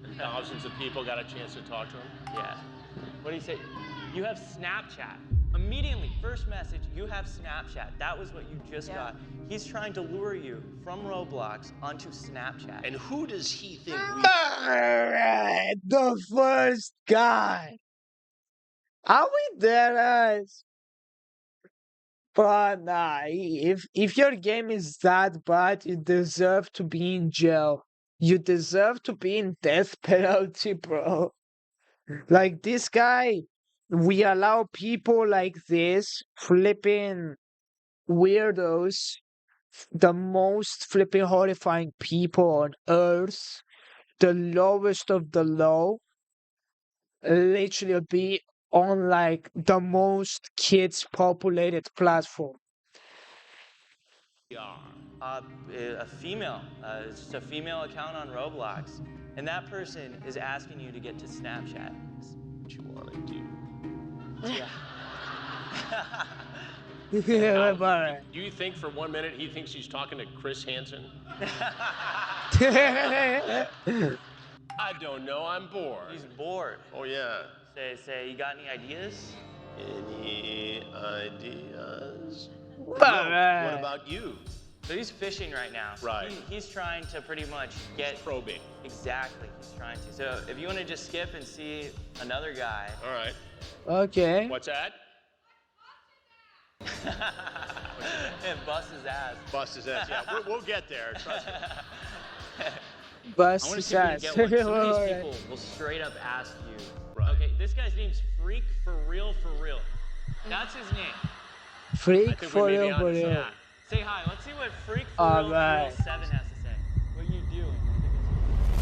and thousands of people got a chance to talk to him? Yeah. What do you say? You have Snapchat. Immediately, first message, you have Snapchat. That was what you just got. He's trying to lure you from Roblox onto Snapchat. And who does he think The first guy. Are we there, guys? But nah, if your game is that bad, you deserve to be in jail. You deserve to be in death penalty, bro. Like this guy, we allow people like this, flipping weirdos, the most flipping horrifying people on earth, the lowest of the low, literally be on like the most kids populated platform. A female. It's just a female account on Roblox. And that person is asking you to get to Snapchat. What you want to do? Yeah. Do you think for 1 minute he thinks he's talking to Chris Hansen? I don't know. I'm bored. He's bored. Oh, yeah. Say, you got any ideas? Any ideas? What What about you? So he's fishing right now. Right. He's trying to pretty much get... Probing. Exactly. He's trying to. So if you want to just skip and see another guy... All right. Okay. What's that? And bust his ass. Bust his ass, yeah. We'll get there. Trust me. Bust I want to his see if we can ass. get one. Some of Alright. these people will straight up ask you. Okay, this guy's name's Freak for Real For Real. That's his name. Freak for real, for real. Yeah. Say hi. Let's see what Freak for All Real For right. Real 7 has to say. What are you doing?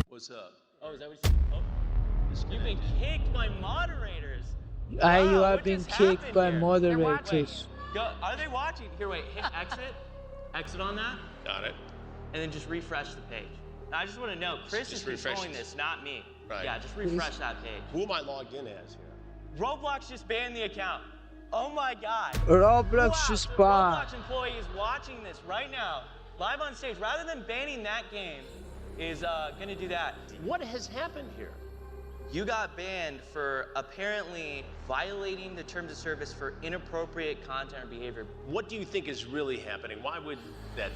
What's up? Oh, is that what you... Oh. You've been kicked by moderators. You Wow, have what been just kicked happened by here? moderators. Go, are they watching? Here, wait. Hit exit. Exit on that. Got it. And then just refresh the page. Now, I just want to know, Chris Just is controlling refresh. this, not me. Right. Yeah, just refresh that page. Who am I logged in as here? Roblox just banned the account. Oh my God. Roblox just The banned. Roblox employee is watching this right now, live on stage. Rather than banning that game, is gonna do that. What has happened here? You got banned for apparently violating the terms of service for inappropriate content or behavior. What do you think is really happening? Why would I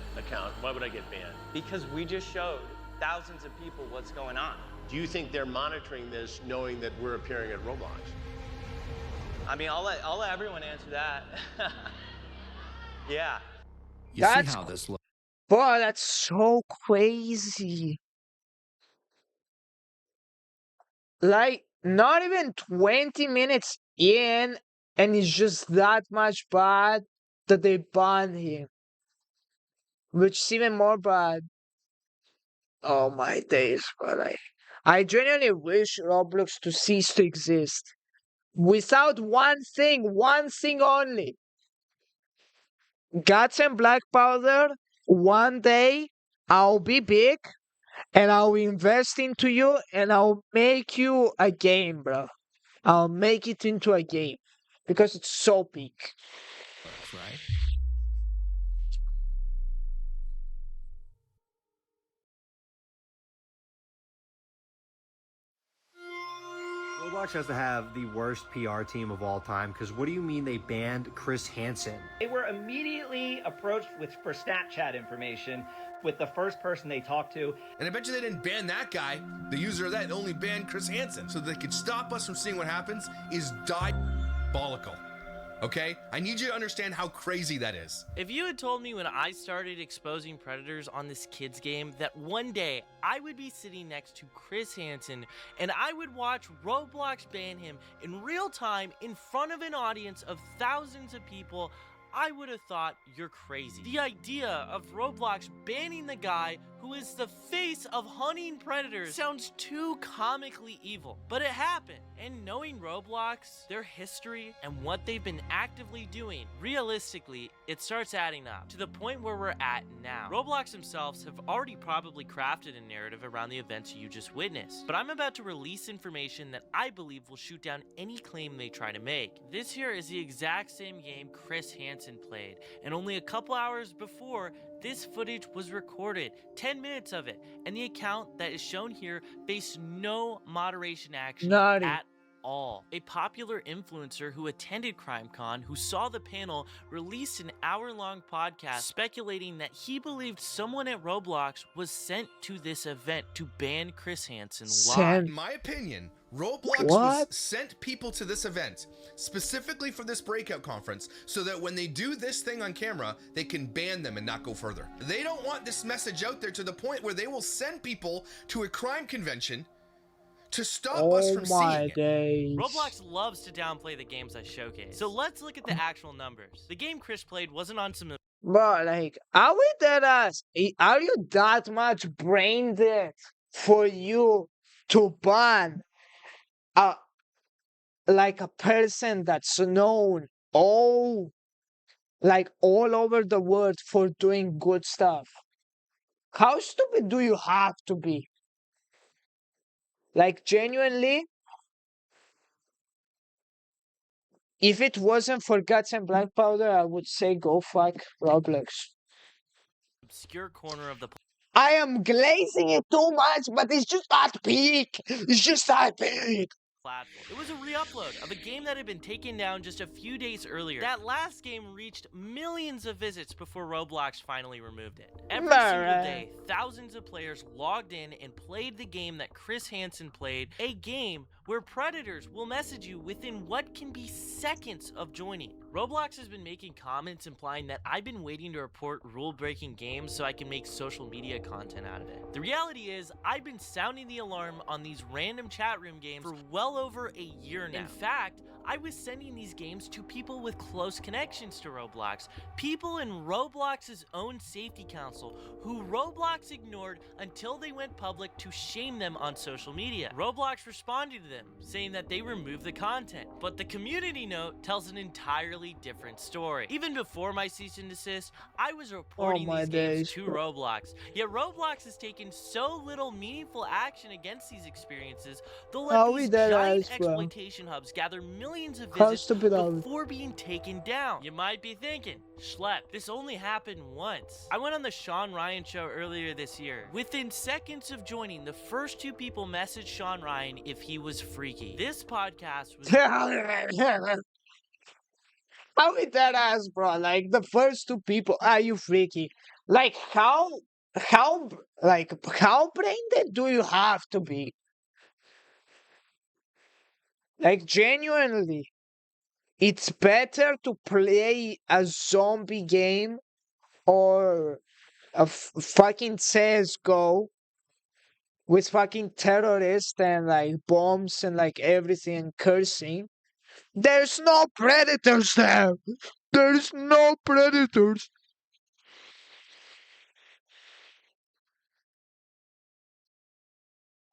get banned? Because we just showed thousands of people what's going on. Do you think they're monitoring this knowing that we're appearing at Roblox? I mean, I'll let everyone answer that. Yeah. You That's see how this looks. Bro, that's so crazy. Like, not even 20 minutes in, and it's just that much bad that they banned him. Which is even more bad. Oh my days, bro. Like, I genuinely wish Roblox to cease to exist. Without one thing only. Guts and Black Powder, one day I'll be big and I'll invest into you and I'll make you a game, bro. I'll make it into a game because it's so big. Right? Roblox has to have the worst PR team of all time, because what do you mean they banned Chris Hansen? They were immediately approached for Snapchat information with the first person they talked to. And I bet you they didn't ban that guy, the user of that, only banned Chris Hansen. So they could stop us from seeing what happens is diabolical. Okay? I need you to understand how crazy that is. If you had told me when I started exposing predators on this kids game that one day I would be sitting next to Chris Hansen and I would watch Roblox ban him in real time in front of an audience of thousands of people, I would have thought you're crazy. The idea of Roblox banning the guy who is the face of hunting predators sounds too comically evil, but it happened. And knowing Roblox, their history, and what they've been actively doing, realistically, it starts adding up to the point where we're at now. Roblox themselves have already probably crafted a narrative around the events you just witnessed, but I'm about to release information that I believe will shoot down any claim they try to make. This here is the exact same game Chris Hansen played, and only a couple hours before, this footage was recorded, 10 minutes of it, and the account that is shown here faced no moderation action at all. A popular influencer who attended CrimeCon, who saw the panel, released an hour-long podcast speculating that he believed someone at Roblox was sent to this event to ban Chris Hansen live. In my opinion, Roblox was sent people to this event specifically for this breakout conference so that when they do this thing on camera, they can ban them and not go further. They don't want this message out there to the point where they will send people to a crime convention to stop us from seeing it. Roblox loves to downplay the games I showcase. So let's look at the actual numbers. The game Chris played wasn't on some... Bro, like, are we are you that much brain dead for you to ban like a person that's known all over the world for doing good stuff? How stupid do you have to be? Like, genuinely, if it wasn't for Guts and Black Powder, I would say go fuck Roblox. Obscure corner of the... I am glazing it too much, but it's just that peak. It's just that peak. Platform. It was a re-upload of a game that had been taken down just a few days earlier. That last game reached millions of visits before Roblox finally removed it. Every single day, thousands of players logged in and played the game that Chris Hansen played, a game where predators will message you within what can be seconds of joining. Roblox has been making comments implying that I've been waiting to report rule-breaking games so I can make social media content out of it. The reality is, I've been sounding the alarm on these random chat room games for well over a year now. In fact, I was sending these games to people with close connections to Roblox, people in Roblox's own safety council, who Roblox ignored until they went public to shame them on social media. Roblox responded to them, saying that they removed the content, but the community note tells an entirely different story. Even before my cease and desist, I was reporting these games to Roblox, yet Roblox has taken so little meaningful action against these experiences, they'll let these giant exploitation hubs gather millions of visits before being taken down. You might be thinking, Schlep, this only happened once. I went on the Sean Ryan show earlier this year. Within seconds of joining, the first two people messaged Sean Ryan if he was freaky. This podcast was... How is that ass, bro? Like, the first two people, are you freaky? Like, how brain dead do you have to be? Like, genuinely. It's better to play a zombie game or a fucking CSGO with fucking terrorists and like bombs and like everything and cursing. There's no predators there. There's no predators.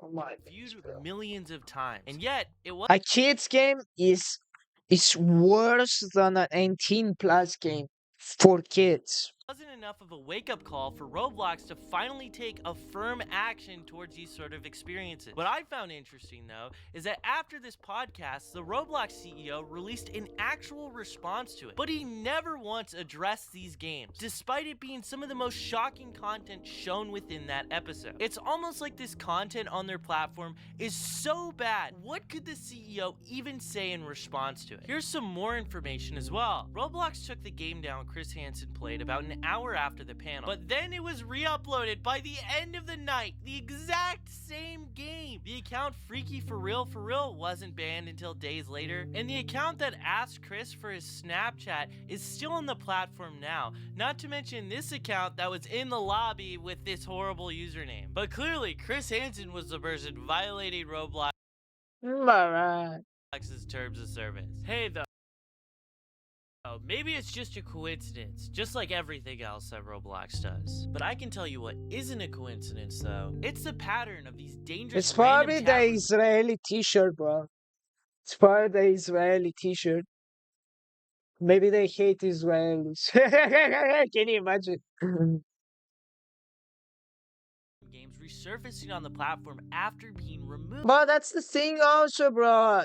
Oh my Viewed millions of times, and yet it was A kids game is worse than an 18+ game for kids. wasn't enough of a wake-up call for Roblox to finally take a firm action towards these sort of experiences. What I found interesting, though, is that after this podcast, the Roblox CEO released an actual response to it, but he never once addressed these games, despite it being some of the most shocking content shown within that episode. It's almost like this content on their platform is so bad. What could the CEO even say in response to it? Here's some more information as well. Roblox took the game down Chris Hansen played about an hour after the panel, but then it was re-uploaded by the end of the night, the exact same game. The account Freaky For Real wasn't banned until days later, and the account that asked Chris for his Snapchat is still on the platform now, not to mention this account that was in the lobby with this horrible username. But clearly, Chris Hansen was the person violating Roblox's terms of service. Hey though, maybe it's just a coincidence, just like everything else that Roblox does. But I can tell you what isn't a coincidence, though. It's the pattern of these dangerous It's probably random the chat Israeli t-shirt, bro. It's probably the Israeli t-shirt. Maybe they hate Israelis. Can you imagine? games resurfacing on the platform after being removed. But that's the thing also, bro.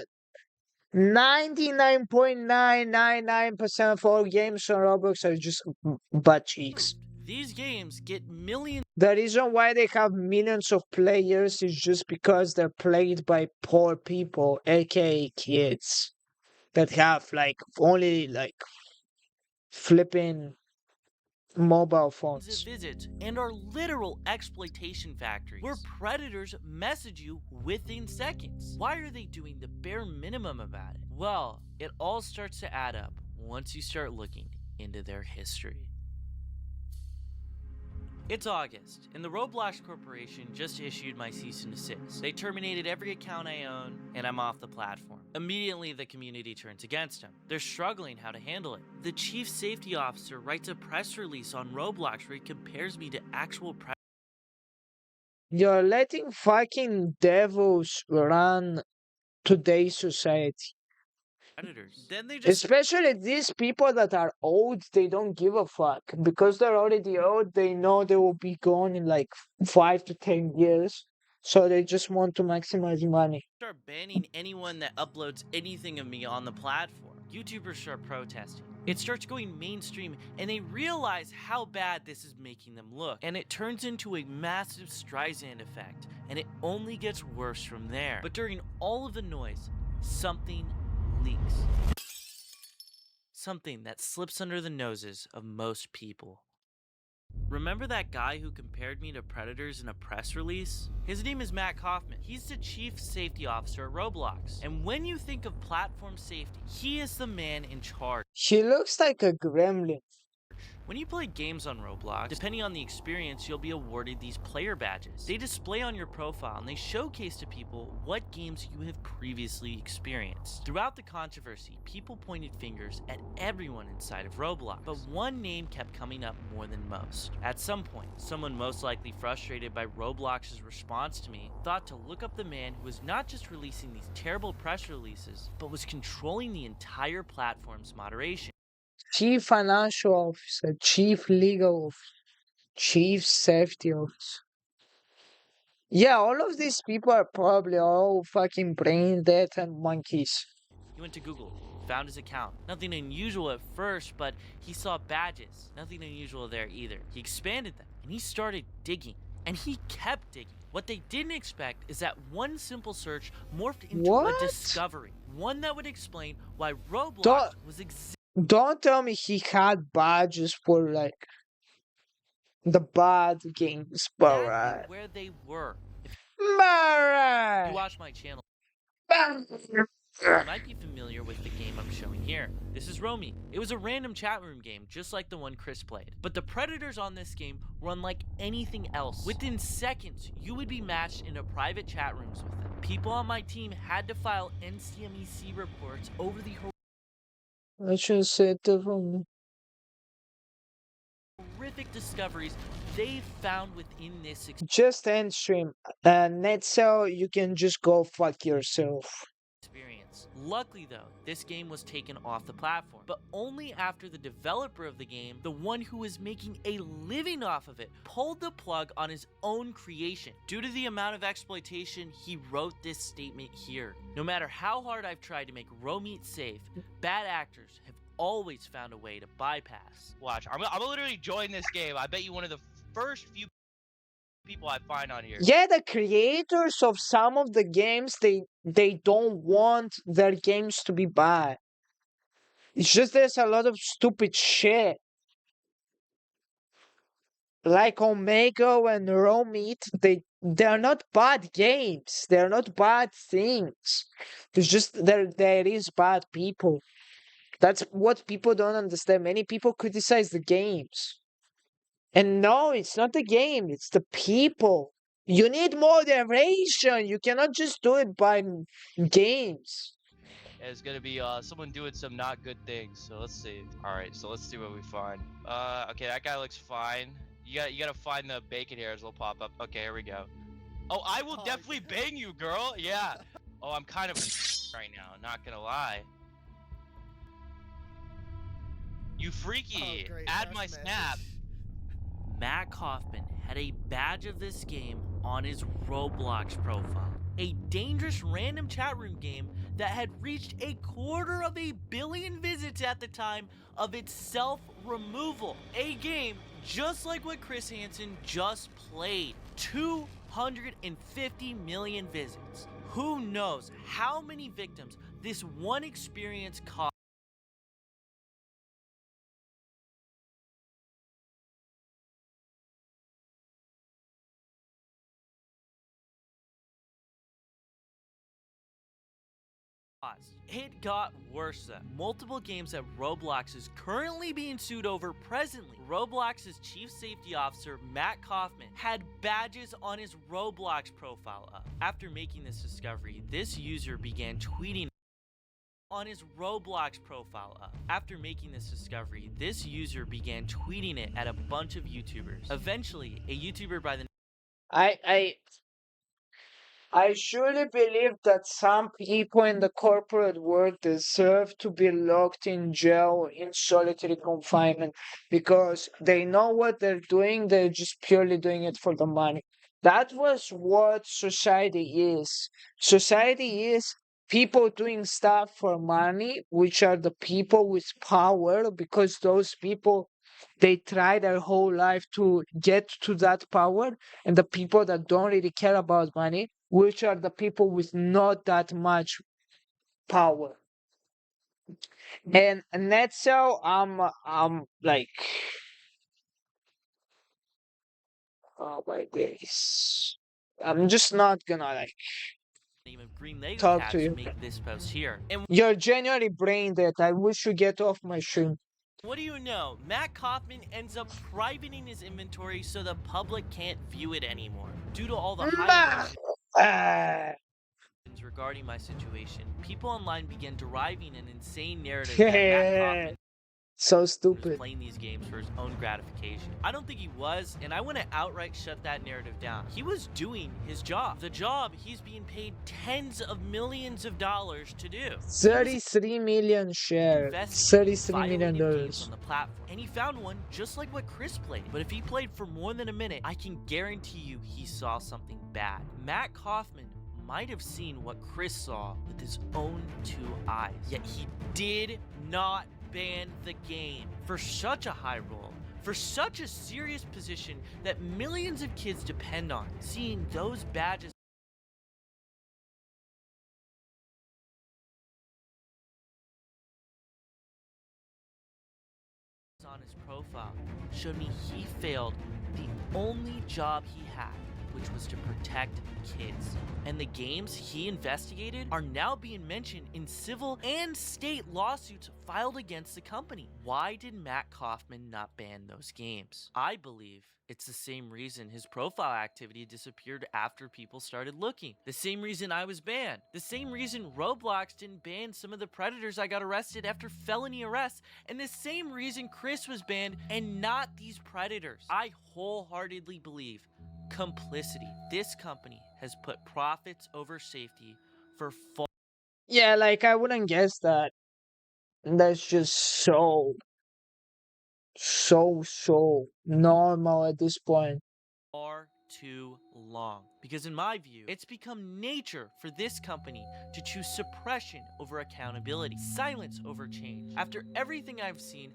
99.999% of all games on Roblox are just butt cheeks. These games get millions. The reason why they have millions of players is just because they're played by poor people, aka kids, that have like only like flipping mobile phones. Visits and are literal exploitation factories where predators message you within seconds. Why are they doing the bare minimum about it? Well, it all starts to add up once you start looking into their history. It's August, and the Roblox Corporation just issued my cease and desist. They terminated every account I own, and I'm off the platform. Immediately, the community turns against them. They're struggling how to handle it. The chief safety officer writes a press release on Roblox where he compares me to actual You're letting fucking devils run today's society. predators. Then they just Especially these people that are old, they don't give a fuck. Because they're already old, they know they will be gone in like 5 to 10 years. So they just want to maximize money. start banning anyone that uploads anything of me on the platform. YouTubers start protesting. It starts going mainstream, and they realize how bad this is making them look. And it turns into a massive Streisand effect, and it only gets worse from there. But during all of the noise, something leaks. Something that slips under the noses of most people. Remember that guy who compared me to predators in a press release? His name is Matt Kaufman. He's the chief safety officer at Roblox. And when you think of platform safety, he is the man in charge. He looks like a gremlin. When you play games on Roblox, depending on the experience, you'll be awarded these player badges. They display on your profile and they showcase to people what games you have previously experienced. Throughout the controversy, people pointed fingers at everyone inside of Roblox, but one name kept coming up more than most. At some point, someone most likely frustrated by Roblox's response to me thought to look up the man who was not just releasing these terrible press releases, but was controlling the entire platform's moderation. Chief financial officer, chief legal officer, chief safety officer. Yeah, all of these people are probably all fucking brain dead and monkeys. He went to Google, found his account. Nothing unusual at first, but he saw badges. Nothing unusual there either. He expanded them, and he started digging. And he kept digging. What they didn't expect is that one simple search morphed into a discovery. One that would explain why Roblox was Don't tell me he had badges for like the bad games, but where they were. If Alright. you watch my channel, You might be familiar with the game I'm showing here. This is Romy. It was a random chat room game, just like the one Chris played. But the predators on this game were unlike anything else. Within seconds, you would be matched into private chat rooms with them. People on my team had to file NCMEC reports over the I should say it differently. horrific discoveries they found within this Just end stream. Netcell, you can just go fuck yourself. experience. Luckily though, this game was taken off the platform, but only after the developer of the game, the one who was making a living off of it, pulled the plug on his own creation. Due to the amount of exploitation, he wrote this statement here. No matter how hard I've tried to make Romeat safe, bad actors have always found a way to bypass. Watch, I'm gonna literally join this game. I bet you one of the first few people I find on here. Yeah, the creators of some of the games, they don't want their games to be bad. It's just there's a lot of stupid shit. Like Omega and Romeat, they're not bad games. They're not bad things. It's just there is bad people. That's what people don't understand. Many people criticize the games. And no, it's not the game, it's the people. You need moderation. You cannot just do it by games. It's gonna be someone doing some not good things. So let's see. All right, so let's see what we find. Okay, that guy looks fine. You gotta find the bacon hairs will pop up. Okay, here we go. Oh, I will definitely bang you, girl. Yeah. Oh, I'm kind of right now. Not gonna lie. You freaky. Add my snap. Matt Kaufman had a badge of this game on his Roblox profile. A dangerous random chat room game that had reached 250 million visits at the time of its self-removal. A game just like what Chris Hansen just played. 250 million visits. Who knows how many victims this one experience caused? It got worse though. Multiple games that Roblox is currently being sued over presently. Roblox's chief safety officer, Matt Kaufman, had badges on his Roblox profile up. After making this discovery, this user began tweeting on his Roblox profile up. After making this discovery, this user began tweeting it at a bunch of YouTubers. Eventually, a YouTuber by the I surely believe that some people in the corporate world deserve to be locked in jail in solitary confinement because they know what they're doing, they're just purely doing it for the money. That was what society is. Society is people doing stuff for money, which are the people with power, because those people, they try their whole life to get to that power, and the people that don't really care about money, which are the people with not that much power. And Netcell, I'm like, oh my days, I'm just not gonna like Green Lego talk Cats to you. make this post here. And You're genuinely brain dead. I wish you get off my stream. what do you know? Matt Kaufman ends up privating his inventory so the public can't view it anymore. Due to all the high emotions regarding my situation, people online began deriving an insane narrative that Matt Kaufman So was stupid. playing these games for his own gratification. I don't think he was, and I want to outright shut that narrative down. He was doing his job. The job he's being paid tens of millions of dollars to do. 33 million shares. $33 million. On the platform, and he found one just like what Chris played. But if he played for more than a minute, I can guarantee you he saw something bad. Matt Kaufman might have seen what Chris saw with his own 2 eyes, yet he did not ban the game for such a high role, for such a serious position that millions of kids depend on. Seeing those badges on his profile showed me he failed the only job he had, which was to protect kids. And the games he investigated are now being mentioned in civil and state lawsuits filed against the company. Why did Matt Kaufman not ban those games? I believe it's the same reason his profile activity disappeared after people started looking. The same reason I was banned. The same reason Roblox didn't ban some of the predators I got arrested after felony arrests. And the same reason Chris was banned and not these predators. I wholeheartedly believe complicity. This company has put profits over safety for Yeah, like I wouldn't guess that. That's just so normal at this point. far too long. Because in my view, it's become nature for this company to choose suppression over accountability, silence over change. After everything I've seen,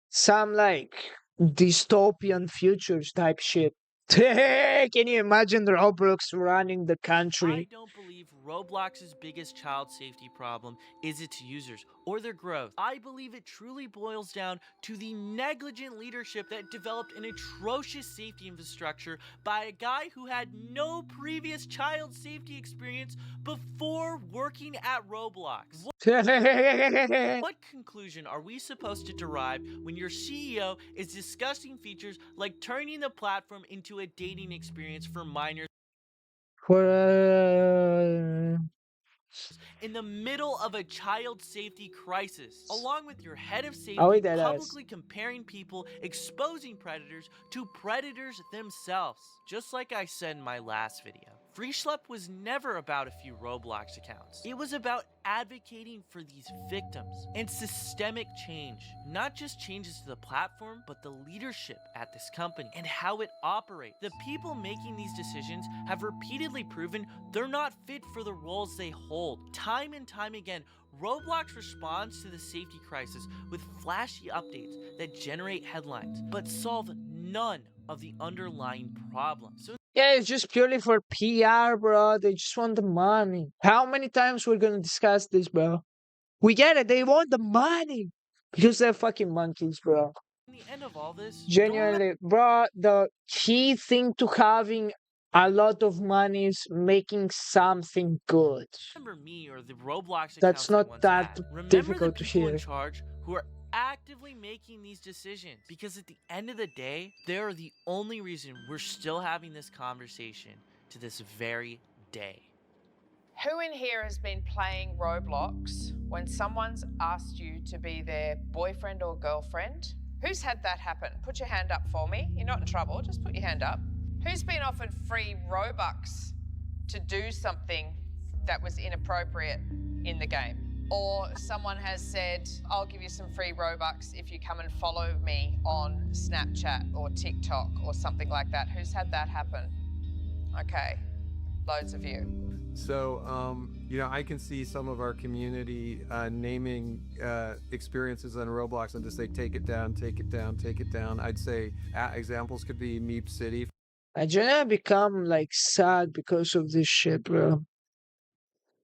Some like dystopian futures type shit. Can you imagine Roblox running the I country? don't believe Roblox's biggest child safety problem is its users or their growth. I believe it truly boils down to the negligent leadership that developed an atrocious safety infrastructure by a guy who had no previous child safety experience before working at Roblox. What conclusion are we supposed to derive when your CEO is discussing features like turning the platform into a dating experience for minors in the middle of a child safety crisis, along with your head of Oh, safety it is. publicly comparing people exposing predators to predators themselves? Just like I said in my last video, Free Schlep was never about a few Roblox accounts. It was about advocating for these victims and systemic change. Not just changes to the platform, but the leadership at this company and how it operates. The people making these decisions have repeatedly proven they're not fit for the roles they hold. Time and time again, Roblox responds to the safety crisis with flashy updates that generate headlines, but solve none of the underlying problems. So Yeah, it's just purely for PR, bro. They just want the money. How many times we're gonna discuss this, bro? We get it. They want the money because they're fucking monkeys, bro. in the end of all this, Genuinely, bro. The key thing to having a lot of money is making something good. remember me or the Roblox That's accounts I not once that had. Remember the difficult to people in hear. charge who are actively making these decisions, because at the end of the day, they are the only reason we're still having this conversation to this very day. Who in here has been playing Roblox when someone's asked you to be their boyfriend or girlfriend? Who's had that happen? Put your hand up for me. You're not in trouble, just put your hand up. Who's been offered free Robux to do something that was inappropriate in the game? Or someone has said, I'll give you some free Robux if you come and follow me on Snapchat or TikTok or something like that. Who's had that happen? Okay, loads of you. So, you know, I can see some of our community naming experiences on Roblox and just say, take it down, take it down, take it down. I'd say examples could be Meep City. I generally become like sad because of this shit, bro.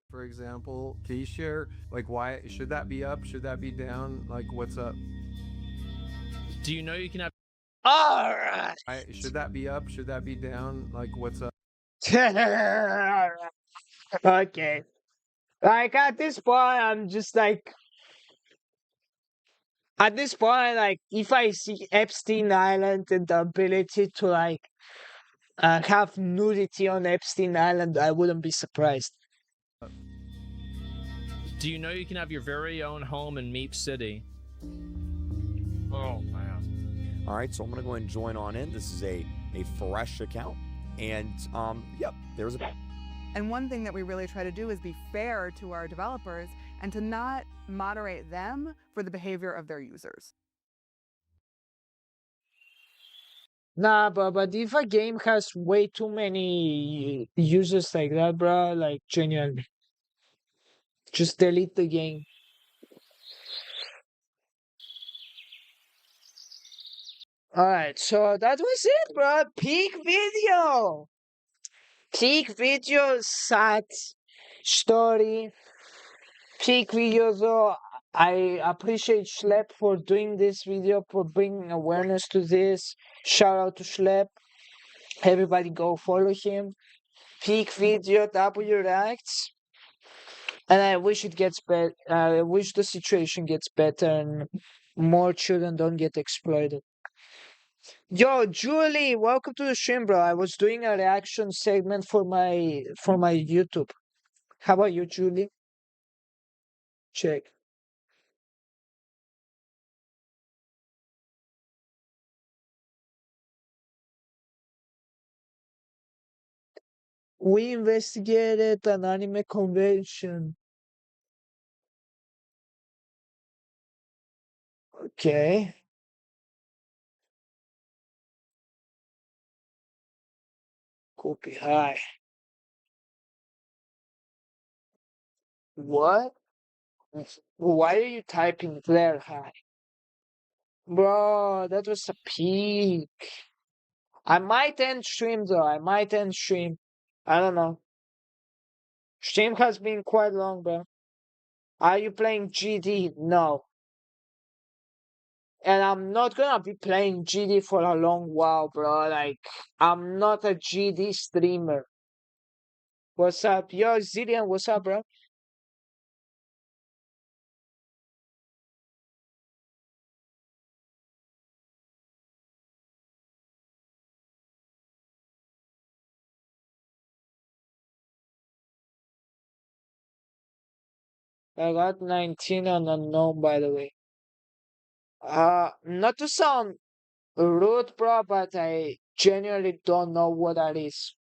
For example, can you share, like, why should that be up? Should that be down? Like, what's up? Do you know you can have? All right. Should that be up? Should that be down? Like, what's up? Okay. Like at this point, I'm just like, at this point, like if I see Epstein Island and the ability to like have nudity on Epstein Island, I wouldn't be surprised. Do you know you can have your very own home in Meep City? Oh man. All right, so I'm gonna go ahead and join on in. This is a fresh account, and yep, there's a. And one thing that we really try to do is be fair to our developers and to not moderate them for the behavior of their users. Nah, but if a game has way too many users like that, bro, like genuinely, just delete the game. Alright, so that was it, bro. Peak video. Peak video, sad story. Peak video, though. I appreciate Schlep for doing this video, for bringing awareness to this. Shout out to Schlep. Everybody go follow him. Peak Video W Reacts. And I wish it gets better. I wish the situation gets better and more children don't get exploited. Yo, Julie, welcome to the stream, bro. I was doing a reaction segment for my YouTube. How about you, Julie? Check. We investigated an anime convention. Okay. Copy. Hi. What? Why are you typing there? Hi. Bro, that was a peak. I might end stream though. I might end stream. I don't know. Stream has been quite long, bro. Are you playing GD? No. And I'm not gonna be playing GD for a long while, bro. Like, I'm not a GD streamer. What's up? Yo, Zillion, what's up, bro? I got 19 on unknown, by the way. Not to sound rude, bro, but I genuinely don't know what that is.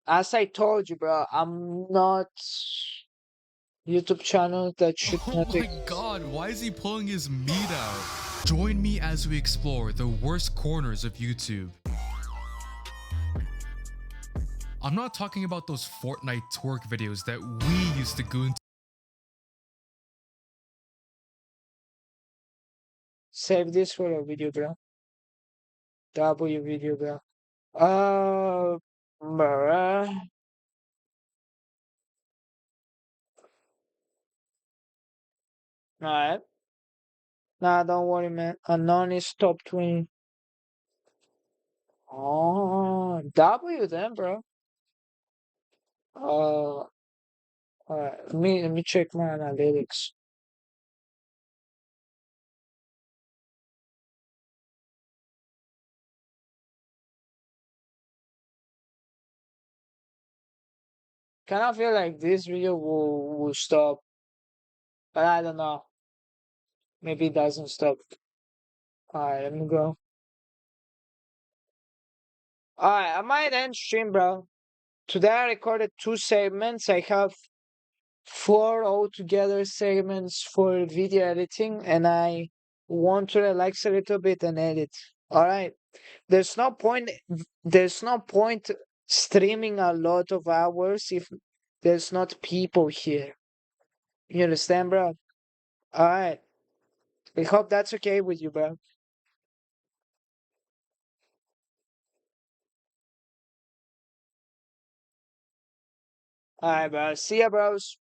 As I told you, bro, I'm not YouTube channel that should not Oh my god, why is he pulling his meat out? Join me as we explore the worst corners of YouTube. I'm not talking about those Fortnite twerk videos that we used to goon. Save this for a video, bro. W video, bro. Bruh. Alright. Nah, don't worry, man. Unknown is top 20. Oh, W then, bro. Alright. Let me check my analytics. Kind of feel like this video will stop, but I don't know. Maybe it doesn't stop. Alright, let me go. Alright, I might end stream, bro. Today I recorded 2 segments. I have 4 altogether segments for video editing, and I want to relax a little bit and edit. Alright. There's no point streaming a lot of hours if there's not people here. You understand, bro? Alright. I hope that's okay with you, bro. Alright, bro. See ya, bros.